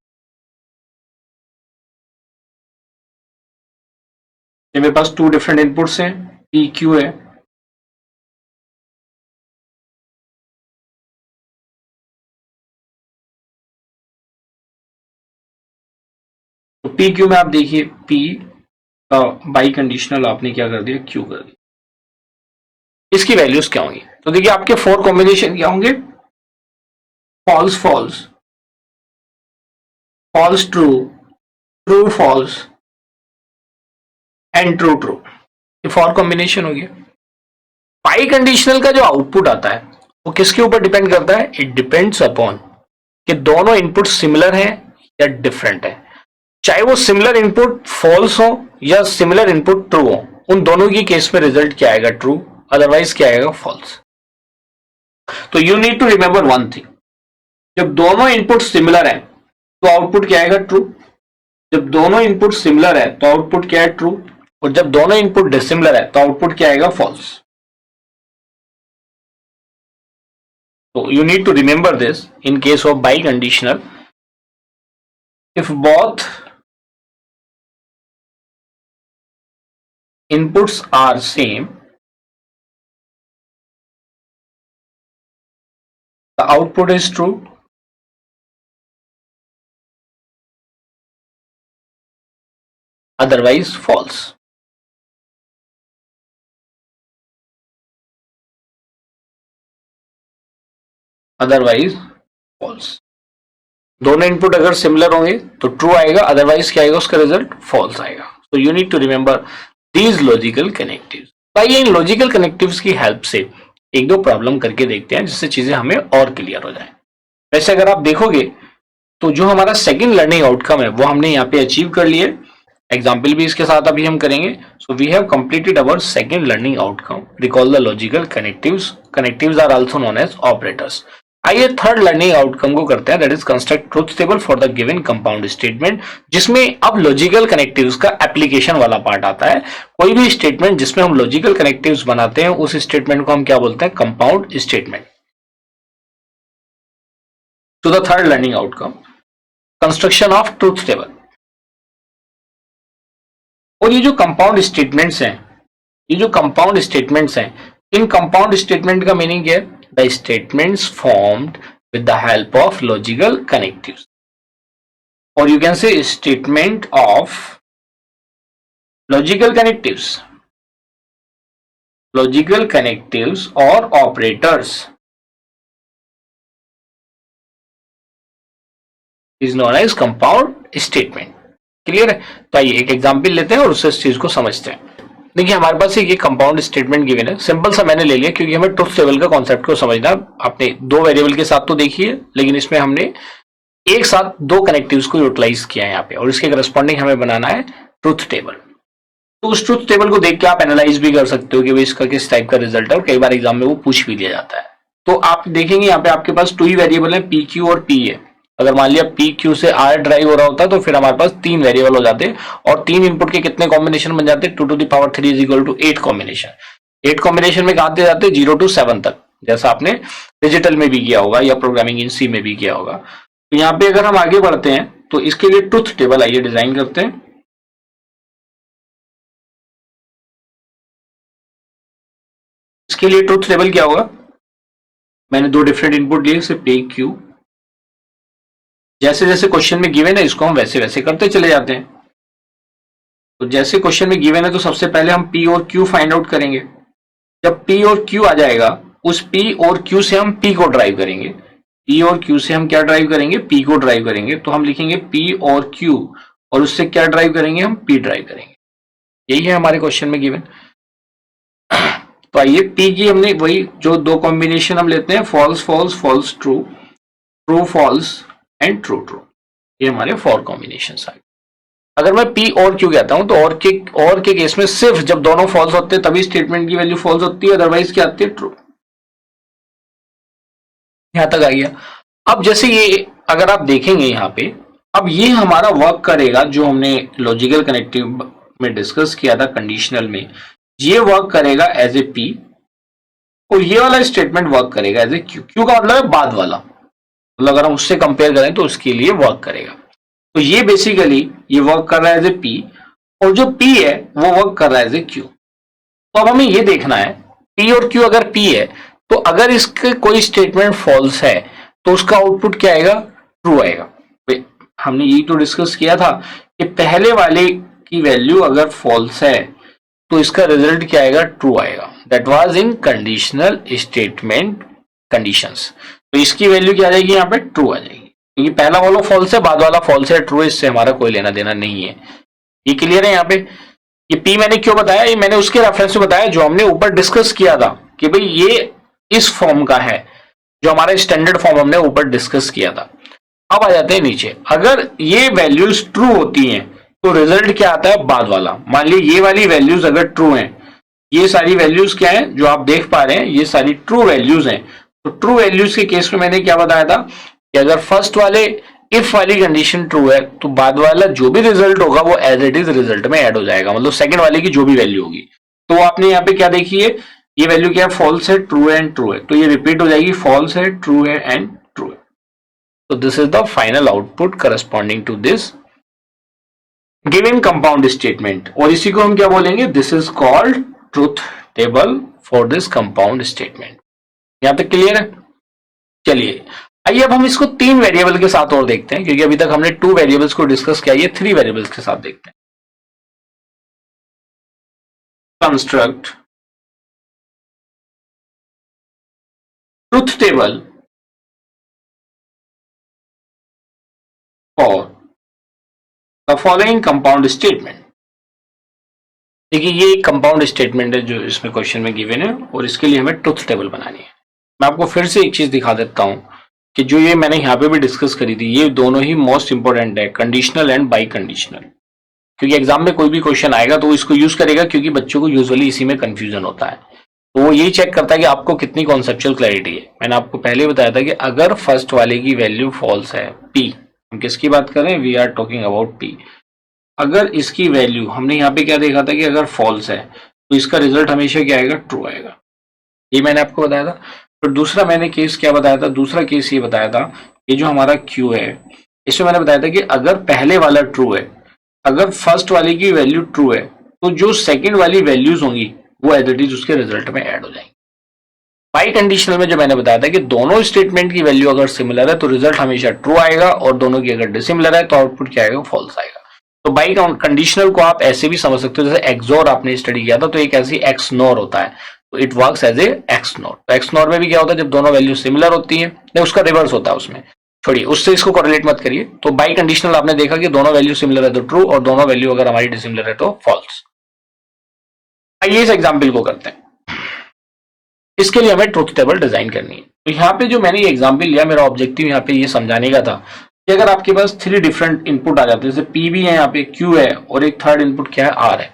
मेरे पास 2 डिफरेंट इनपुट्स हैं, P Q है, तो P Q में आप देखिए P का बाई कंडीशनल आपने क्या कर दिया, Q कर दिया। इसकी वैल्यूज क्या होंगी, तो देखिए आपके 4 कॉम्बिनेशन क्या होंगे, false false, false true, true false and true true. ये 4 कॉम्बिनेशन हो गया। बाई कंडीशनल का जो आउटपुट आता है वो किसके ऊपर डिपेंड करता है, इट डिपेंड्स अपॉन कि दोनों इनपुट सिमिलर हैं या डिफरेंट है। चाहे वो सिमिलर इनपुट फॉल्स हो या सिमिलर इनपुट ट्रू हो, उन दोनों की केस में रिजल्ट क्या आएगा, ट्रू, अदरवाइज क्या आएगा, फॉल्स। तो you need to remember one thing, जब दोनों इनपुट सिमिलर है तो आउटपुट क्या आएगा, ट्रू। जब दोनों इनपुट सिमिलर है तो आउटपुट क्या है, ट्रू। और जब दोनों इनपुट डिसिमिलर है तो आउटपुट क्या आएगा, फॉल्स। तो you need to remember this in case of biconditional. If both inputs are same, the output is true, otherwise false. Otherwise false. दोनों इनपुट अगर सिमिलर होंगे तो ट्रू आएगा, अदरवाइज क्या आएगा उसका रिजल्ट फॉल्स आएगा। So you need to remember these logical connectives. आइए इन लॉजिकल कनेक्टिव्स की हेल्प से एक दो प्रॉब्लम करके देखते हैं जिससे चीजें हमें और क्लियर हो जाए। वैसे अगर आप देखोगे तो जो हमारा सेकंड लर्निंग आउटकम है वो हमने यहाँ पे अचीव कर लिया। एग्जाम्पल भी इसके साथ अभी हम करेंगे। So we have completed our second learning outcome. Recall the logical connectives. Connectives are also known as operators. आइए थर्ड लर्निंग आउटकम को करते हैं, that is construct truth table for the given compound statement, जिसमें अब लॉजिकल कनेक्टिव्स का एप्लीकेशन वाला पार्ट आता है। कोई भी स्टेटमेंट जिसमें हम लॉजिकल कनेक्टिव्स बनाते हैं उस स्टेटमेंट को हम क्या बोलते हैं, compound statement. To the third learning outcome, construction of truth table. और ये जो कंपाउंड स्टेटमेंट्स हैं, ये जो कंपाउंड स्टेटमेंट्स हैं, इन कंपाउंड स्टेटमेंट का मीनिंग क्या है? The statements formed with the help of logical connectives, or you can say statement of logical connectives, logical connectives or operators is known as compound statement. Clear है? तो आइए एक एग्जाम्पल लेते हैं और उससे इस चीज को समझते हैं। देखिए हमारे पास एक कंपाउंड स्टेटमेंट गिवन है, सिंपल सा मैंने ले लिया क्योंकि हमें ट्रुथ टेबल का कॉन्सेप्ट को समझना। आपने दो वेरिएबल के साथ तो देखिए, लेकिन इसमें हमने एक साथ दो कनेक्टिव्स को यूटिलाइज किया है यहाँ पे, और इसके करस्पॉन्डिंग हमें बनाना है ट्रुथ टेबल। तो उस ट्रुथ टेबल को देख के आप एनालाइज भी कर सकते हो कि भाई इसका किस टाइप का रिजल्ट है, और कई बार एग्जाम में वो पूछ भी लिया जाता है। तो आप देखेंगे यहाँ पे आपके पास 2 ही वेरिएबल है, पी क्यू और पी है। अगर मान लिया पी क्यू से आर ड्राइव हो रहा होता तो फिर हमारे पास 3 वेरिएबल हो जाते और 3 इनपुट के कितने कॉम्बिनेशन बन जाते? 2 to the power 3 is equal to 8 combination. 8 combination में कहां जाते? 0 to 7 तक, जैसा आपने डिजिटल में भी किया होगा या प्रोग्रामिंग इन सी में भी किया होगा। तो यहाँ पे अगर हम आगे बढ़ते हैं तो इसके लिए ट्रुथ टेबल आइए डिजाइन करते हैं। इसके लिए ट्रुथ टेबल क्या होगा? मैंने 2 डिफरेंट इनपुट लिए, सिर्फ पी क्यू। जैसे जैसे क्वेश्चन में गिवन है इसको हम वैसे वैसे करते चले जाते हैं। तो जैसे क्वेश्चन में गिवन है तो सबसे पहले हम पी और क्यू फाइंड आउट करेंगे। जब पी और क्यू आ जाएगा, उस पी और क्यू से हम पी को ड्राइव करेंगे। पी और क्यू से हम क्या ड्राइव करेंगे? पी को ड्राइव करेंगे। तो हम लिखेंगे पी और क्यू, और उससे क्या ड्राइव करेंगे? हम पी ड्राइव करेंगे। यही है हमारे क्वेश्चन में गिवन। तो आइए पी की हमने वही जो 2 कॉम्बिनेशन हम लेते हैं, false false false true, true false and true true, ये हमारे 4 कॉम्बिनेशन आ गए। अगर मैं पी और क्यू कहता हूं तो और के केस में सिर्फ जब दोनों फॉल्स होते हैं तभी स्टेटमेंट की वैल्यू फॉल्स होती है, अदरवाइज क्या आती है? ट्रू। यहां तक आ गया। अब जैसे ये अगर आप देखेंगे यहाँ पे, अब ये हमारा वर्क करेगा जो हमने लॉजिकल कनेक्टिव में डिस्कस किया था कंडीशनल में, ये वर्क करेगा एज ए पी, और ये वाला स्टेटमेंट वर्क करेगा एज ए क्यू। क्यू का मतलब है बाद वाला, मतलब अगर हम उससे कंपेयर करें तो उसके लिए वर्क करेगा। तो ये बेसिकली ये वर्क कर रहा है एज ए पी, और जो पी है वो वर्क कर रहा है एज ए क्यू। तो अब हमें ये देखना है पी और क्यू अगर पी है तो अगर इसके कोई स्टेटमेंट फॉल्स है तो उसका आउटपुट क्या आएगा? ट्रू आएगा। हमने यही तो डिस्कस किया था कि पहले वाले की वैल्यू अगर फॉल्स है तो इसका रिजल्ट क्या आएगा? ट्रू आएगा। That was in conditional statement conditions. तो इसकी वैल्यू क्या आ जाएगी? यहाँ पे ट्रू आ जाएगी, क्योंकि पहला वाला फॉल्स है, बाद वाला फॉल्स है, ट्रू, इससे हमारा कोई लेना देना नहीं है। ये क्लियर है? यहाँ पे ये पी मैंने क्यों बताया? ये मैंने उसके रेफरेंस में बताया जो हमने ऊपर डिस्कस किया था कि भाई ये इस फॉर्म का है, जो हमारा स्टैंडर्ड फॉर्म हमने ऊपर डिस्कस किया था। अब आ जाते हैं नीचे। अगर ये वैल्यूज ट्रू होती हैं तो रिजल्ट क्या आता है? बाद वाला। मान लीजिए ये वाली वैल्यूज अगर ट्रू हैं, ये सारी वैल्यूज क्या है जो आप देख पा रहे हैं, ये सारी ट्रू वैल्यूज हैं। तो ट्रू वैल्यूज के केस में मैंने क्या बताया था कि अगर फर्स्ट वाले इफ वाली कंडीशन ट्रू है तो बाद वाला जो भी रिजल्ट होगा वो एज इट इज रिजल्ट में ऐड हो जाएगा, मतलब सेकंड वाले की जो भी वैल्यू होगी। तो आपने यहाँ पे क्या देखी है? ये वैल्यू क्या है? फॉल्स है, ट्रू है एंड ट्रू है। तो ये रिपीट हो जाएगी, फॉल्स है, ट्रू है एंड ट्रू है। तो this is the final output corresponding to this given compound statement, और इसी को हम क्या बोलेंगे, this is called truth table for this compound statement. यहां तक क्लियर है? चलिए आइए अब हम इसको 3 वेरिएबल के साथ और देखते हैं, क्योंकि अभी तक हमने 2 वेरिएबल्स को डिस्कस किया, ये 3 वेरिएबल्स के साथ देखते हैं। Construct truth table for the following compound statement. देखिए ये एक कंपाउंड स्टेटमेंट है जो इसमें क्वेश्चन में गिवन है, और इसके लिए हमें ट्रूथ टेबल बनानी है। मैं आपको फिर से एक चीज दिखा देता हूं कि जो ये मैंने यहाँ पे भी डिस्कस करी थी, ये दोनों ही मोस्ट इंपोर्टेंट है, कंडीशनल एंड बाई कंडीशनल। क्योंकि एग्जाम में कोई भी क्वेश्चन आएगा तो वो इसको यूज करेगा, क्योंकि बच्चों को यूजुअली इसी में कंफ्यूजन होता है। तो वो यही चेक करता है कि आपको कितनी कॉन्सेप्चुअल क्लैरिटी है। मैंने आपको पहले बताया था कि अगर फर्स्ट वाले की वैल्यू फॉल्स है, पी, हम किसकी बात करें, we are talking about P, अगर इसकी वैल्यू, हमने यहाँ पे क्या देखा था कि अगर फॉल्स है तो इसका रिजल्ट हमेशा क्या आएगा, ट्रू आएगा। ये मैंने आपको बताया था। फिर दूसरा मैंने केस क्या बताया था, दूसरा केस ये बताया था, ये जो हमारा क्यू है, इसमें मैंने बताया था कि अगर पहले वाला ट्रू है, अगर फर्स्ट वाले की वैल्यू ट्रू है, तो जो सेकंड वाली वैल्यूज होंगी वो एज इट इज उसके रिजल्ट में ऐड हो जाएंगी। बाई कंडीशनल में जो मैंने बताया था कि दोनों स्टेटमेंट की वैल्यू अगर सिमिलर है तो रिजल्ट हमेशा ट्रू आएगा, और दोनों की अगर डिसिमिलर है तो आउटपुट क्या आएगा, फॉल्स आएगा। तो बाई कंडीशनल को आप ऐसे भी समझ सकते हो, जैसे एक्सोर आपने स्टडी किया था, तो एक ऐसी एक्स नॉर होता है, तो it works as a X nor. तो एक्स नॉर में भी क्या होता है, जब दोनों वैल्यू सिमिलर होती है, नहीं उसका रिवर्स होता है उसमें, छोड़िए उससे इसको कोरिलेट मत करिए। तो बाई कंडीशनल आपने देखा कि दोनों वैल्यू सिमिलर है तो ट्रू, और दोनों वैल्यू अगर हमारी डिसिमिलर है तो फॉल्स। आइए इस एग्जाम्पल को करते हैं। इसके लिए हमें ट्रुथ टेबल डिजाइन करनी है। तो यहाँ पे जो मैंने एग्जाम्पल लिया, मेरा ऑब्जेक्टिव यहाँ पे ये समझाने का था कि अगर आपके पास 3 डिफरेंट इनपुट आ जाते हैं, जैसे पी भी है, यहाँ पे क्यू है, और एक थर्ड इनपुट क्या है, आर है।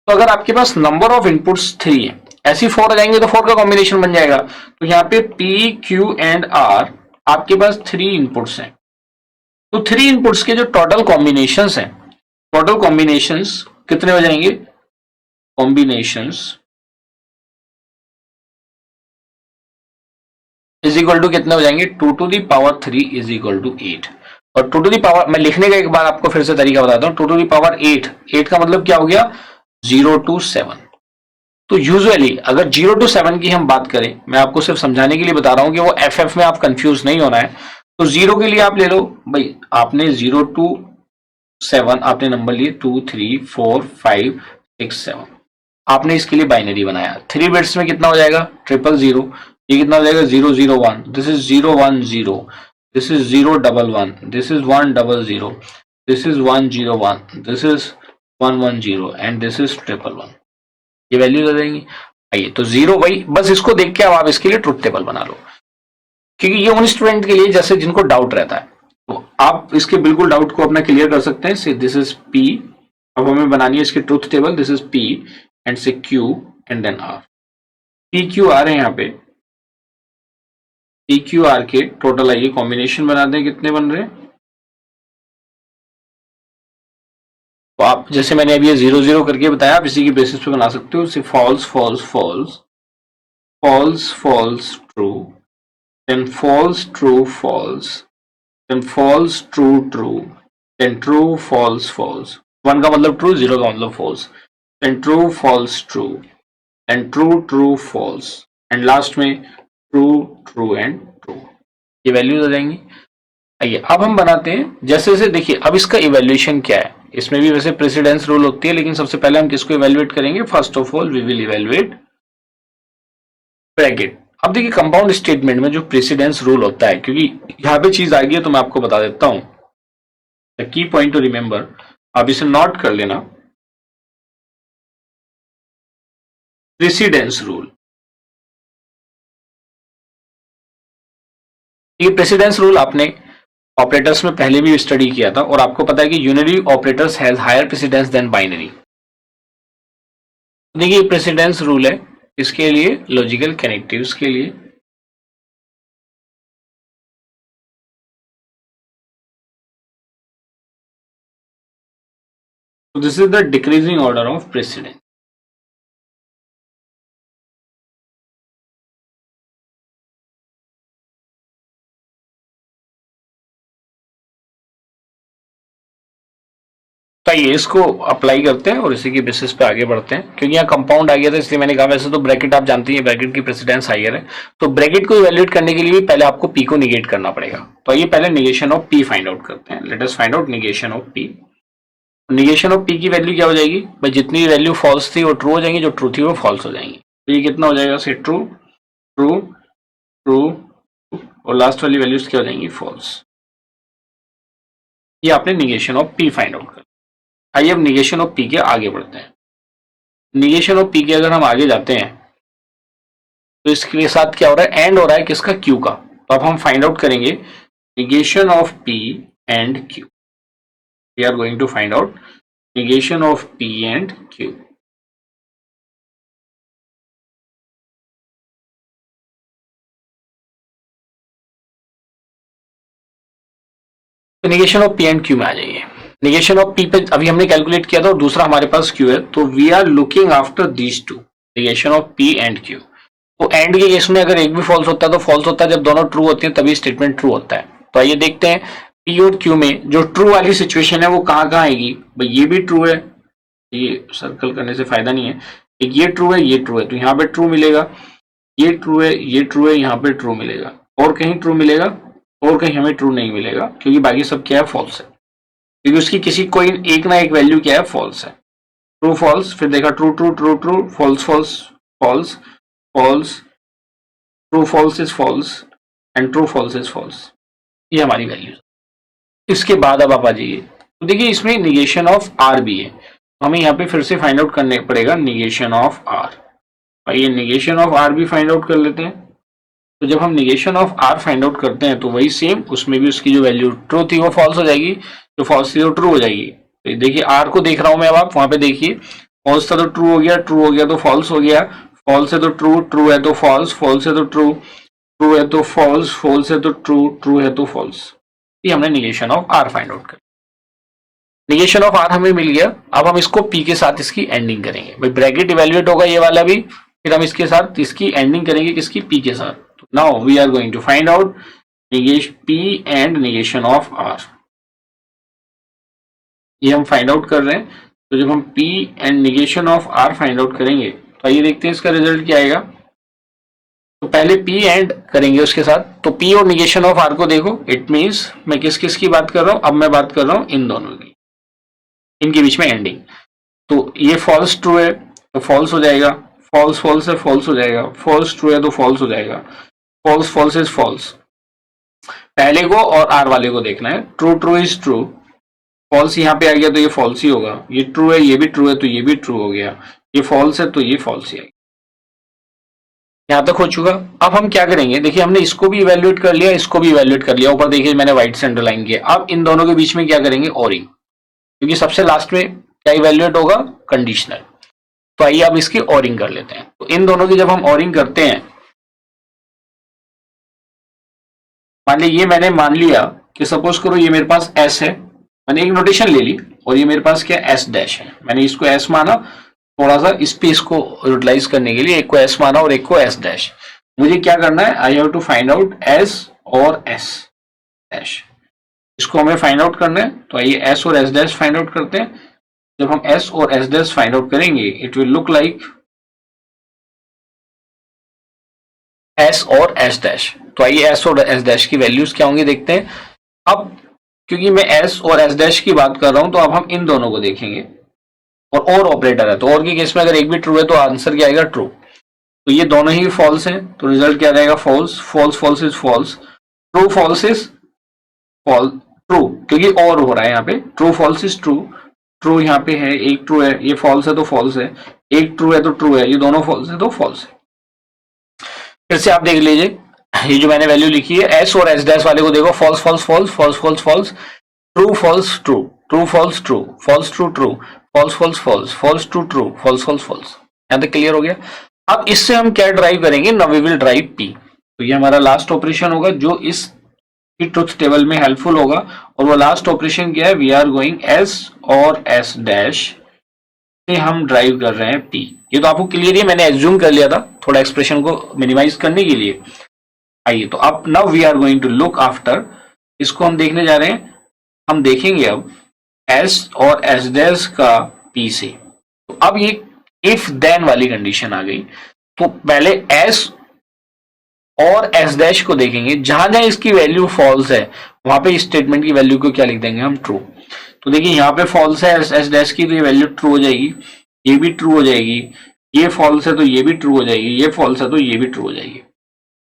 तो अगर आपके पास नंबर ऑफ इनपुट्स 3 है, ऐसी 4 आ जाएंगे तो 4 का कॉम्बिनेशन बन जाएगा। तो यहाँ पे पी क्यू एंड आर आपके पास 3 इनपुट्स हैं। तो 3 इनपुट्स के जो टोटल कॉम्बिनेशंस हैं, टोटल कॉम्बिनेशंस कितने हो जाएंगे, कॉम्बिनेशंस इज इक्वल टू कितने हो जाएंगे, 2⁻³ इज इक्वल टू 8। और 2 मैं लिखने का एक बार आपको फिर से तरीका बताता हूँ। 2⁸ 8 का मतलब क्या हो गया, 0 to 7। तो यूजुअली अगर 0 to 7 की हम बात करें, मैं आपको सिर्फ समझाने के लिए बता रहा हूं कि वो एफ में आप कंफ्यूज नहीं होना है। तो 0 के लिए आप ले लो भाई, आपने 0 to 7 आपने नंबर लिए 2 3 4 5 6 7, आपने इसके लिए बाइनरी बनाया। 3 बिट्स में कितना हो जाएगा, 000। ये कितना हो जाएगा, 001, this is 010, this is 011, this is 100, this is 101, this is 110, and this is 111। ये वैल्यूज आ जाएंगी। आइए तो 0, भाई बस इसको देख के अब आप इसके लिए ट्रुथ टेबल बना लो, क्योंकि ये उन स्टूडेंट के लिए जैसे जिनको डाउट रहता है, तो आप इसके बिल्कुल डाउट को अपना क्लियर कर सकते हैं। दिस इज पी, अब हमें बनानी है इसकी truth table, this is P and say Q and then R. P Q R है यहाँ पे, पी क्यू आर के टोटल आइए कॉम्बिनेशन बनाते हैं, कितने बन रहे हैं। तो आप जैसे मैंने अभी ये 0 0 करके बताया, आप इसी की बेसिस पे बना सकते हो। से false false false, false false true, then false true false, then false true true, then true false false. 1 का मतलब ट्रू, 0 का मतलब false, then true false true, and true true false, and last में ट्रू ट्रू एंड ट्रू। ये वैल्यूज आ जाएंगी। आइए अब हम बनाते हैं जैसे जैसे, देखिए अब इसका इवेल्युएशन क्या है। इसमें भी वैसे प्रेसिडेंस रूल होती है, लेकिन सबसे पहले हम किसको इवेल्युएट करेंगे, first of all we will evaluate bracket. अब देखिए कंपाउंड स्टेटमेंट में जो प्रेसिडेंस रूल होता है, क्योंकि यहाँ पे चीज आ गई है तो मैं आपको बता देता हूं। The key point two remember, आप इसे नोट कर लेना, प्रेसिडेंस रूल। ये प्रेसिडेंस रूल आपने ऑपरेटर्स में पहले भी स्टडी किया था, और आपको पता है कि unary operators has higher precedence than binary. देखिए प्रेसिडेंस रूल है इसके लिए, लॉजिकल कनेक्टिव्स के लिए। So this is the decreasing order of precedence. तो ये इसको अप्लाई करते हैं और इसी के बेसिस पे आगे बढ़ते हैं। क्योंकि यहाँ कंपाउंड आ गया था इसलिए मैंने कहा, वैसे तो ब्रैकेट आप जानती हैं, ब्रैकेट की प्रेसिडेंस हायर है, तो ब्रैकेट को इवैल्यूएट करने के लिए भी पहले आपको पी को निगेट करना पड़ेगा। तो ये पहले negation of P find out करते हैं। Let us find out negation of P. Negation of P की वैल्यू क्या हो जाएगी भाई, जितनी वैल्यू फॉल्स थी वो ट्रू हो जाएंगी, जो ट्रू थी वो फॉल्स हो जाएंगी। तो ये कितना हो जाएगा, से ट्रू ट्रू ट्रू और लास्ट वाली वैल्यूज क्या हो जाएंगी, फॉल्स। ये आपने negation of P find out कर। आइए अब निगेशन ऑफ पी के आगे बढ़ते हैं। निगेशन ऑफ पी के अगर हम आगे जाते हैं तो इसके साथ क्या हो रहा है, एंड हो रहा है किसका, क्यू का। तो अब हम फाइंड आउट करेंगे negation of P and Q. We are going to find out negation of P and Q. तो negation of P and Q में आ जाइए। निगेशन ऑफ पी पे अभी हमने कैलकुलेट किया था और दूसरा हमारे पास क्यू है, तो we are looking after these two, negation of P and Q. तो एंड के केस में अगर एक भी फॉल्स होता है तो फॉल्स होता है, जब दोनों ट्रू होते हैं तभी स्टेटमेंट ट्रू होता है। तो आइए देखते हैं पी और क्यू में जो ट्रू वाली सिचुएशन है वो कहाँ कहाँ आएगी। भाई ये भी ट्रू है, ये सर्कल करने से फायदा नहीं है, एक ये ट्रू है, ये ट्रू है, तो यहाँ पे ट्रू मिलेगा, ये ट्रू है, ये ट्रू है, यहाँ पे ट्रू मिलेगा, और कहीं ट्रू मिलेगा और कहीं हमें ट्रू नहीं मिलेगा, क्योंकि बाकी सब क्या है, फॉल्स है। क्योंकि उसकी किसी कोई एक ना एक वैल्यू क्या है, फॉल्स है। ट्रू फॉल्स, फिर देखा true true true true, false false false false, true false is false and true false is false. ये हमारी वैल्यू। इसके बाद अब आप आ जाइए, तो देखिए इसमें निगेशन ऑफ आर भी है, तो हमें यहाँ पे फिर से फाइंड आउट करने पड़ेगा निगेशन ऑफ आर। आइए निगेशन ऑफ आर भी फाइंड आउट कर लेते हैं। तो जब हम negation of R find out करते हैं तो वही सेम, उसमें भी उसकी जो वैल्यू ट्रू थी वो फॉल्स हो जाएगी, जो फॉल्स थी वो ट्रू हो जाएगी। तो देखिए आर को देख रहा हूं मैं, अब आप वहां पे देखिए, फॉल्स था तो ट्रू हो गया, ट्रू हो गया तो फॉल्स हो गया, फॉल्स है तो ट्रू, ट्रू है तो फॉल्स, फॉल्स है तो ट्रू, ट्रू है तो फॉल्स, फॉल्स है तो ट्रू, ट्रू है तो फॉल्स। ये हमने negation of R find out कर। निगेशन ऑफ आर हमें मिल गया। अब हम इसको पी के साथ इसकी एंडिंग करेंगे। भाई ब्रैकेट इवेल्युएट होगा ये वाला भी, फिर हम इसके साथ इसकी एंडिंग करेंगे किसकी, पी के साथ। Now we are going to find out negation P and negation of R. ये हम फाइंड आउट कर रहे हैं। तो जब हम P and negation of R find out करेंगे तो आइए देखते हैं इसका रिजल्ट क्या आएगा। तो पहले P एंड करेंगे उसके साथ, तो P और निगेशन ऑफ R को देखो, इट मीन्स मैं किस किस की बात कर रहा हूं, अब मैं बात कर रहा हूं इन दोनों की, इनके बीच में एंडिंग। तो ये फॉल्स ट्रू है तो फॉल्स हो जाएगा, फॉल्स फॉल्स है फॉल्स हो जाएगा, फॉल्स ट्रू है तो फॉल्स हो जाएगा, फॉल्स फॉल्स इज फॉल्स। पहले को और आर वाले को देखना है। True true is true, false यहाँ पे आ गया तो ये फॉल्स ही होगा, ये ट्रू है ये भी ट्रू है तो ये भी ट्रू हो गया, ये फॉल्स है तो ये फॉल्स ही आएगा। यहां तक हो चुका। अब हम क्या करेंगे, देखिए हमने इसको भी इवेल्युएट कर लिया, इसको भी इवेल्युएट कर लिया, ऊपर देखिए मैंने व्हाइट से अंडरलाइन किया। अब इन दोनों के बीच में क्या करेंगे, ओरिंग, क्योंकि सबसे लास्ट में क्या इवेल्युएट होगा, कंडीशनल। तो आइए अब इसकी ओरिंग कर लेते हैं। तो इन दोनों की जब हम ओरिंग करते हैं, मान लीजिए ये मैंने मान लिया कि सपोज करो ये मेरे पास एस है, मैंने एक नोटेशन ले ली, और ये मेरे पास क्या एस डैश है, मैंने इसको एस माना, थोड़ा सा स्पेस को यूटिलाइज करने के लिए एक को एस माना और एक को एस डैश। मुझे क्या करना है, I have to find out S और एस डैश, इसको हमें फाइंड आउट करना है। तो आइए एस और एस डैश फाइंड आउट करते हैं। जब हम एस और एस डैश फाइंड आउट करेंगे, it will look like S और एस डैश। तो आइए एस और एस डैश की वैल्यूज क्या होंगी देखते हैं। अब क्योंकि मैं एस और एस डैश की बात कर रहा हूं तो अब हम इन दोनों को देखेंगे, और ऑपरेटर है तो और के केस में अगर एक भी ट्रू है तो आंसर क्या आएगा, ट्रू। तो ये दोनों ही फॉल्स हैं तो रिजल्ट क्या रहेगा, false, false false is false, true false is false, true, क्योंकि और हो रहा है यहाँ पे, true false is true, true यहाँ पे है, एक ट्रू है, ये फॉल्स है तो फॉल्स है, एक ट्रू है तो ट्रू है, ये दोनों फॉल्स है तो फॉल्स है। फिर से आप देख लीजिए, ये जो मैंने वैल्यू लिखी है एस और एस डैश वाले को देखो, false false false, false false false, true false true, true false true, false true true, false false false, false true true, false false false. यहां तक क्लियर हो गया। अब इससे हम क्या ड्राइव करेंगे, now we will derive P. तो ये हमारा लास्ट ऑपरेशन होगा जो इस ट्रुथ टेबल में हेल्पफुल होगा, और वो लास्ट ऑपरेशन क्या है, वी आर गोइंग एस और एस डैश से हम ड्राइव कर रहे हैं पी। ये तो आपको क्लियर है, मैंने एज्यूम कर लिया था थोड़ा एक्सप्रेशन को मिनिमाइज करने के लिए। आइए तो अब now we are going to look after, इसको हम देखने जा रहे हैं। हम देखेंगे अब एस और एस डैश का पी से। तो अब ये इफ देन वाली कंडीशन आ गई, तो पहले एस और एस डैश को देखेंगे, जहां जहां इसकी वैल्यू फॉल्स है वहां पे स्टेटमेंट की वैल्यू को क्या लिख देंगे हम, ट्रू। तो देखिए यहाँ पे फॉल्स है एस डैश की, तो ये वैल्यू ट्रू हो जाएगी, ये भी ट्रू हो जाएगी, ये फॉल्स है तो ये भी ट्रू हो जाएगी, ये फॉल्स है तो ये भी ट्रू हो जाएगी।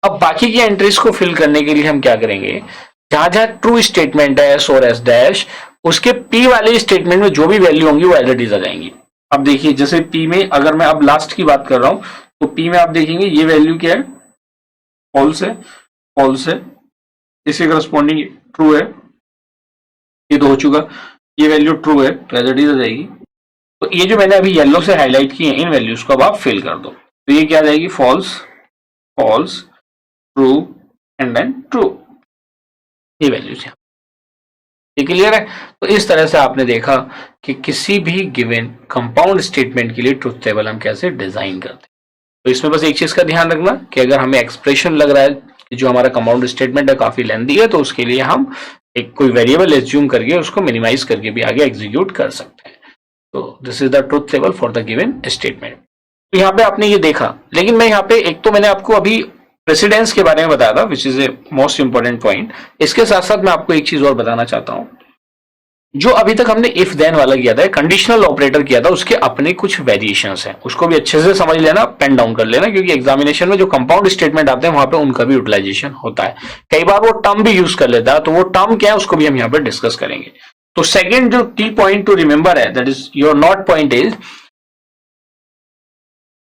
अब बाकी की एंट्रीज को फिल करने के लिए हम क्या करेंगे, जहां जहां ट्रू स्टेटमेंट है एस और एस डैश, उसके पी वाले स्टेटमेंट में जो भी वैल्यू होंगी वो एज इट इज आ जाएंगी। अब देखिए जैसे पी में अगर मैं अब लास्ट की बात कर रहा हूं, तो पी में आप देखेंगे ये वैल्यू क्या है, फॉल्स है, फॉल्स है, इसके करस्पॉन्डिंग ट्रू है, ये तो हो चुका, ये वैल्यू ट्रू है तो एज इट इज आ जाएगी। तो ये जो मैंने अभी येलो से हाईलाइट किए हैं इन वैल्यूज को अब आप फिल कर दो, तो ये क्या आ जाएगी, false, false, true and then true, ये वैल्यूज है। ये क्लियर है। तो इस तरह से आपने देखा कि किसी भी गिवन कंपाउंड स्टेटमेंट के लिए ट्रुथ टेबल हम कैसे डिजाइन करते हैं। तो इसमें बस एक चीज का ध्यान रखना कि अगर हमें एक्सप्रेशन लग रहा है कि जो हमारा कंपाउंड स्टेटमेंट है काफी लेंथी है, तो उसके लिए हम एक कोई वेरिएबल एज्यूम करके उसको मिनिमाइज करके भी आगे एग्जीक्यूट कर सकते हैं। तो this is the truth table for the given statement. तो यहाँ पे आपने ये देखा, लेकिन मैं यहाँ पे एक तो मैंने आपको अभी प्रेसिडेंस के बारे में बताया था which is a most important point. इसके साथ साथ मैं आपको एक चीज और बताना चाहता हूं, जो अभी तक हमने इफ देन वाला किया था, कंडीशनल ऑपरेटर किया था, उसके अपने कुछ वेरिएशंस हैं, उसको भी अच्छे से समझ लेना, पेन डाउन कर लेना, क्योंकि एग्जामिनेशन में जो कंपाउंड स्टेटमेंट आते हैं वहां पे उनका भी यूटिलाइजेशन होता है, कई बार वो टर्म भी यूज कर लेता है, तो वो टर्म क्या है उसको भी हम यहाँ पे डिस्कस करेंगे। तो सेकेंड जो की पॉइंट टू रिमेंबर है, that is your not point is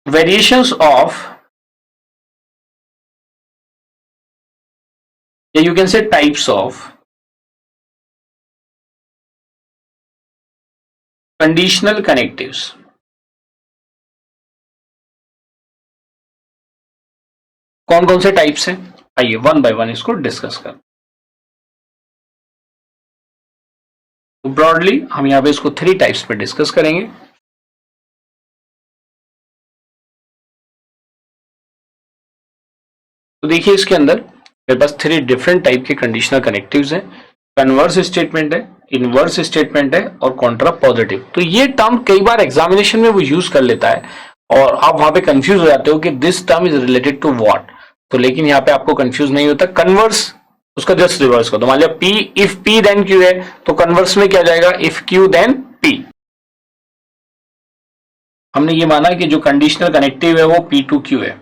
variations of, you can say types of conditional connectives। कौन कौन से टाइप्स हैं, आइए वन बाय वन इसको डिस्कस कर। तो ब्रॉडली हम यहां पे इसको 3 टाइप्स पे डिस्कस करेंगे। तो देखिए इसके अंदर मेरे पास 3 डिफरेंट टाइप के कंडीशनल कनेक्टिव्स हैं, कन्वर्स स्टेटमेंट है, इनवर्स स्टेटमेंट है और कॉन्ट्रा पॉजिटिव। तो ये टर्म कई बार एग्जामिनेशन में वो यूज कर लेता है और आप वहां पे कंफ्यूज हो जाते हो कि this term is related to what. तो लेकिन यहाँ पे आपको कंफ्यूज नहीं होता, कन्वर्स उसका जस्ट रिवर्स कर दो। मान लिया P, if P then Q है, तो कन्वर्स में क्या जाएगा, इफ क्यू देन पी। हमने ये माना कि जो कंडीशनल कनेक्टिव है वो पी टू क्यू है,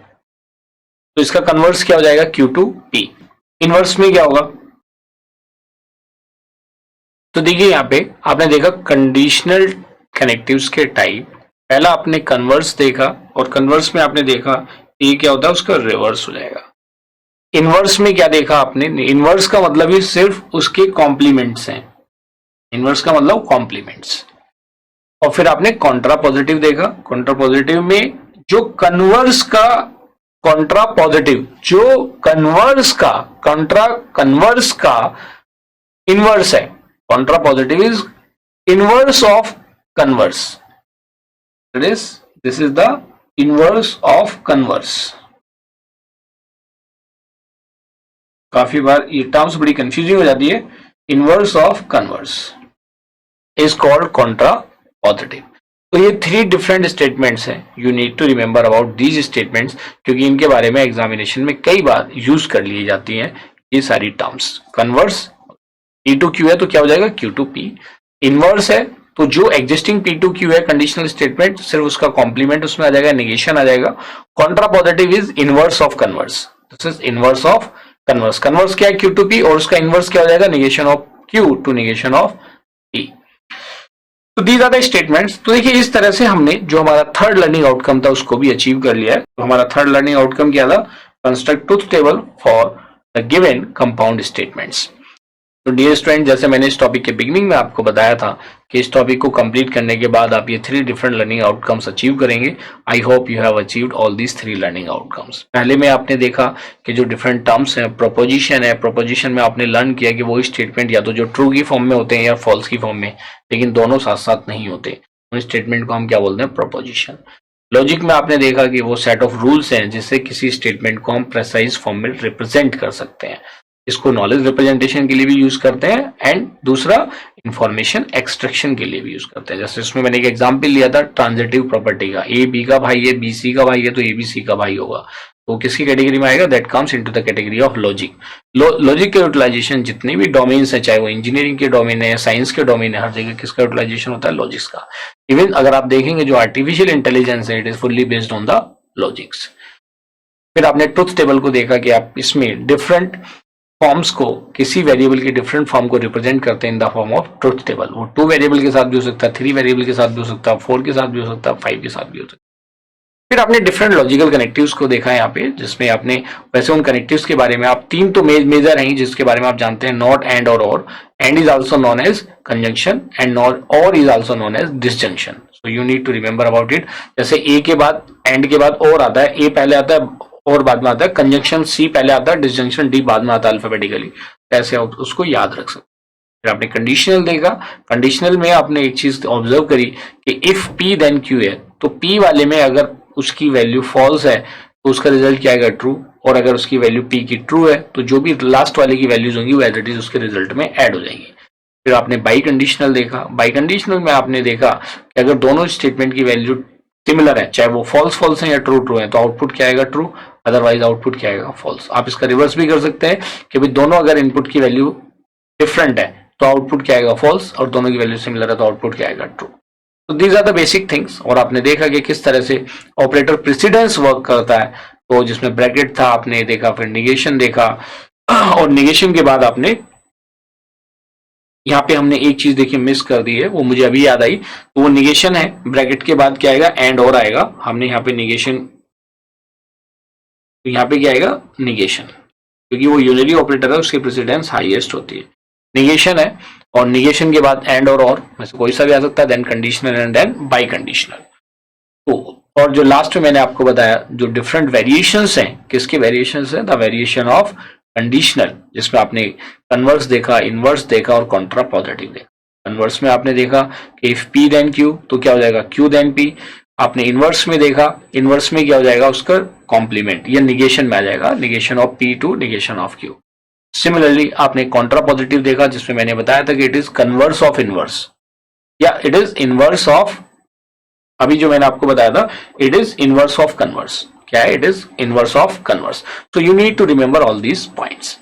तो इसका कन्वर्स क्या हो जाएगा, क्यू टू पी। इनवर्स में क्या होगा, तो देखिए यहां पे आपने देखा कंडीशनल कनेक्टिव्स के टाइप, पहला आपने कन्वर्स देखा और कन्वर्स में आपने देखा ये क्या होता है, उसका रिवर्स हो जाएगा। इनवर्स में क्या देखा आपने, इनवर्स का मतलब ही सिर्फ उसके कॉम्प्लीमेंट्स हैं, इनवर्स का मतलब कॉम्प्लीमेंट्स। और फिर आपने कॉन्ट्रा पॉजिटिव देखा, कॉन्ट्रा पॉजिटिव में जो कन्वर्स का कॉन्ट्रा पॉजिटिव, जो कन्वर्स का कॉन्ट्रा कन्वर्स का इनवर्स है, contrapositive is inverse of converse, this is the inverse of converse. काफी बार ये टर्म्स बड़ी कंफ्यूजिंग हो जाती है, inverse of converse is called contrapositive. तो ये 3 डिफरेंट स्टेटमेंट्स हैं, you need to remember about these statements, क्योंकि इनके बारे में एग्जामिनेशन में कई बार यूज कर ली जाती हैं ये सारी terms. Converse P to Q है तो क्या हो जाएगा, क्यू टू पी। इनवर्स है तो जो एग्जिस्टिंग पी टू क्यू है कंडीशनल स्टेटमेंट, सिर्फ उसका कॉम्प्लीमेंट उसमें आ जाएगा, नेगेशन आ जाएगा। Contra positive is inverse of converse, this is inverse of converse. Converse क्या है, क्यू टू पी, और उसका इनवर्स क्या हो जाएगा, negation of Q to negation of P. तो दीज आर द स्टेटमेंट्स। तो देखिए इस तरह से हमने जो हमारा थर्ड लर्निंग आउटकम था उसको भी अचीव कर लिया है। तो हमारा थर्ड लर्निंग आउटकम क्या था, construct truth table for the given compound statements. तो डियर स्टूडेंट, जैसे मैंने इस टॉपिक के बिगिनिंग में आपको बताया था कि इस टॉपिक को कंप्लीट करने के बाद आप ये 3 डिफरेंट लर्निंग आउटकम्स अचीव करेंगे। I hope you have achieved all these 3 learning outcomes. पहले में आपने देखा कि जो डिफरेंट टर्म्स हैं, प्रोपोजिशन है, प्रोपोजिशन में आपने लर्न किया कि वो स्टेटमेंट या तो जो ट्रू की फॉर्म में होते हैं या फॉल्स की फॉर्म में, लेकिन दोनों साथ साथ नहीं होते, उन स्टेटमेंट को हम क्या बोलते हैं, प्रोपोजिशन। लॉजिक में आपने देखा कि वो सेट ऑफ रूल्स हैं जिससे किसी स्टेटमेंट को हम प्रेसाइज फॉर्म में रिप्रेजेंट कर सकते हैं। इसको नॉलेज रिप्रेजेंटेशन के लिए भी यूज करते हैं एंड दूसरा इंफॉर्मेशन एक्सट्रैक्शन के लिए भी यूज करते हैं। जैसे इसमें मैंने एक एग्जांपल लिया था ट्रांजिटिव प्रॉपर्टी का, ए बी का भाई है, बी सी का भाई है, तो ए बी सी का भाई होगा, तो किसकी कैटेगरी में आएगा? That comes into the category of logic. Logic के यूटिलाइजेशन जितने भी डोमेन्स है, चाहे वो इंजीनियरिंग के डोमेन है या साइंस के डोमेन है, हर जगह किसका यूटिलाइजेशन होता है? लॉजिक्स का। इवन अगर आप देखेंगे जो आर्टिफिशियल इंटेलिजेंस है, it is fully based on the logics. फिर आपने ट्रुथ टेबल को देखा कि आप इसमें डिफरेंट फॉर्म्स को, किसी वेरिएबल के डिफरेंट फॉर्म को रिप्रेजेंट करते हैं in the form of truth table. वो 2 वेरिएबल के साथ भी हो सकता है, 3 वेरिएबल के साथ भी हो सकता है, 4 के साथ भी हो सकता है, 5 के साथ भी हो सकता है। फिर आपने डिफरेंट लॉजिकल कनेक्टिव्स को देखा यहाँ पे, जिसमें आपने वैसे उन कनेक्टिव्स के बारे में आप 3 तो मेजर हैं जिसके बारे में आप जानते हैं, not, and or. And is also known as conjunction and not or is also known as disjunction. So you need to remember about it. जैसे ए के बाद एंड के बाद और आता है, ए पहले आता है और बाद में आता है, कंजंक्शन सी पहले आता है, डिसजंक्शन डी बाद में आता है अल्फाबेटिकली। ऐसे आप उसको याद रख सकते। फिर आपने कंडीशनल देखा, कंडीशनल में आपने एक चीज ऑब्जर्व करी कि इफ पी देन क्यू है, तो पी वाले में अगर उसकी वैल्यू फॉल्स है तो उसका रिजल्ट क्या आएगा? ट्रू। और अगर उसकी वैल्यू पी की ट्रू है तो जो भी लास्ट वाले की वैल्यूज होंगी वो एज इट इज उसके रिजल्ट में ऐड हो जाएंगी। फिर आपने बाई कंडीशनल देखा, बाई कंडीशनल में आपने देखा कि अगर दोनों स्टेटमेंट की वैल्यू सिमिलर है, चाहे वो फॉल्स है या ट्रू है, तो आउटपुट क्या आएगा? ट्रू। अदरवाइज आउटपुट क्या आएगा? फॉल्स। आप इसका रिवर्स भी कर सकते हैं कि भाई दोनों अगर इनपुट की वैल्यू डिफरेंट है तो आउटपुट क्या आएगा? फॉल्स। और दोनों की वैल्यू सिमिलर है तो आउटपुट क्या आएगा? ट्रू। तो these are the basic things. और आपने देखा कि किस तरह से ऑपरेटर प्रेसिडेंस वर्क करता है, तो जिसमें ब्रैकेट था आपने देखा, फिर निगेशन देखा, और निगेशन के बाद आपने यहाँ पे हमने एक चीज देखिए मिस कर दी है, वो मुझे अभी याद आई, तो वो निगेशन है, ब्रैकेट के बाद क्या आएगा? एंड और आएगा। हमने यहाँ पे निगेशन, तो यहाँ पे क्या आएगा? निगेशन, क्योंकि वो यूनिटी ऑपरेटर है, उसकी प्रेसिडेंस हाईएस्ट होती है। निगेशन है, और निगेशन के बाद एंड और में से कोई सा भी आ सकता है, then conditional and then biconditional. तो और जो लास्ट में मैंने आपको बताया जो डिफरेंट वेरिएशंस हैं, किसके वेरिएशंस हैं? द वेरिएशन ऑफ कंडीशनल, जिसमें आपने कन्वर्स देखा, इनवर्स देखा और कॉन्ट्रा पॉजिटिव देखा। कन्वर्स में आपने देखा कि इफ पी देन क्यू तो क्या हो जाएगा? Q then P. आपने इनवर्स में देखा, इनवर्स में क्या हो जाएगा? उसका कॉम्प्लीमेंट या निगेशन में आ जाएगा, negation of P to negation of Q. Similarly आपने कॉन्ट्रा पॉजिटिव देखा, जिसमें मैंने बताया था कि it is converse of inverse या इट इज इनवर्स ऑफ, अभी जो मैंने आपको बताया था it is inverse of converse. क्या है? It is inverse of converse. So you need to remember all these points.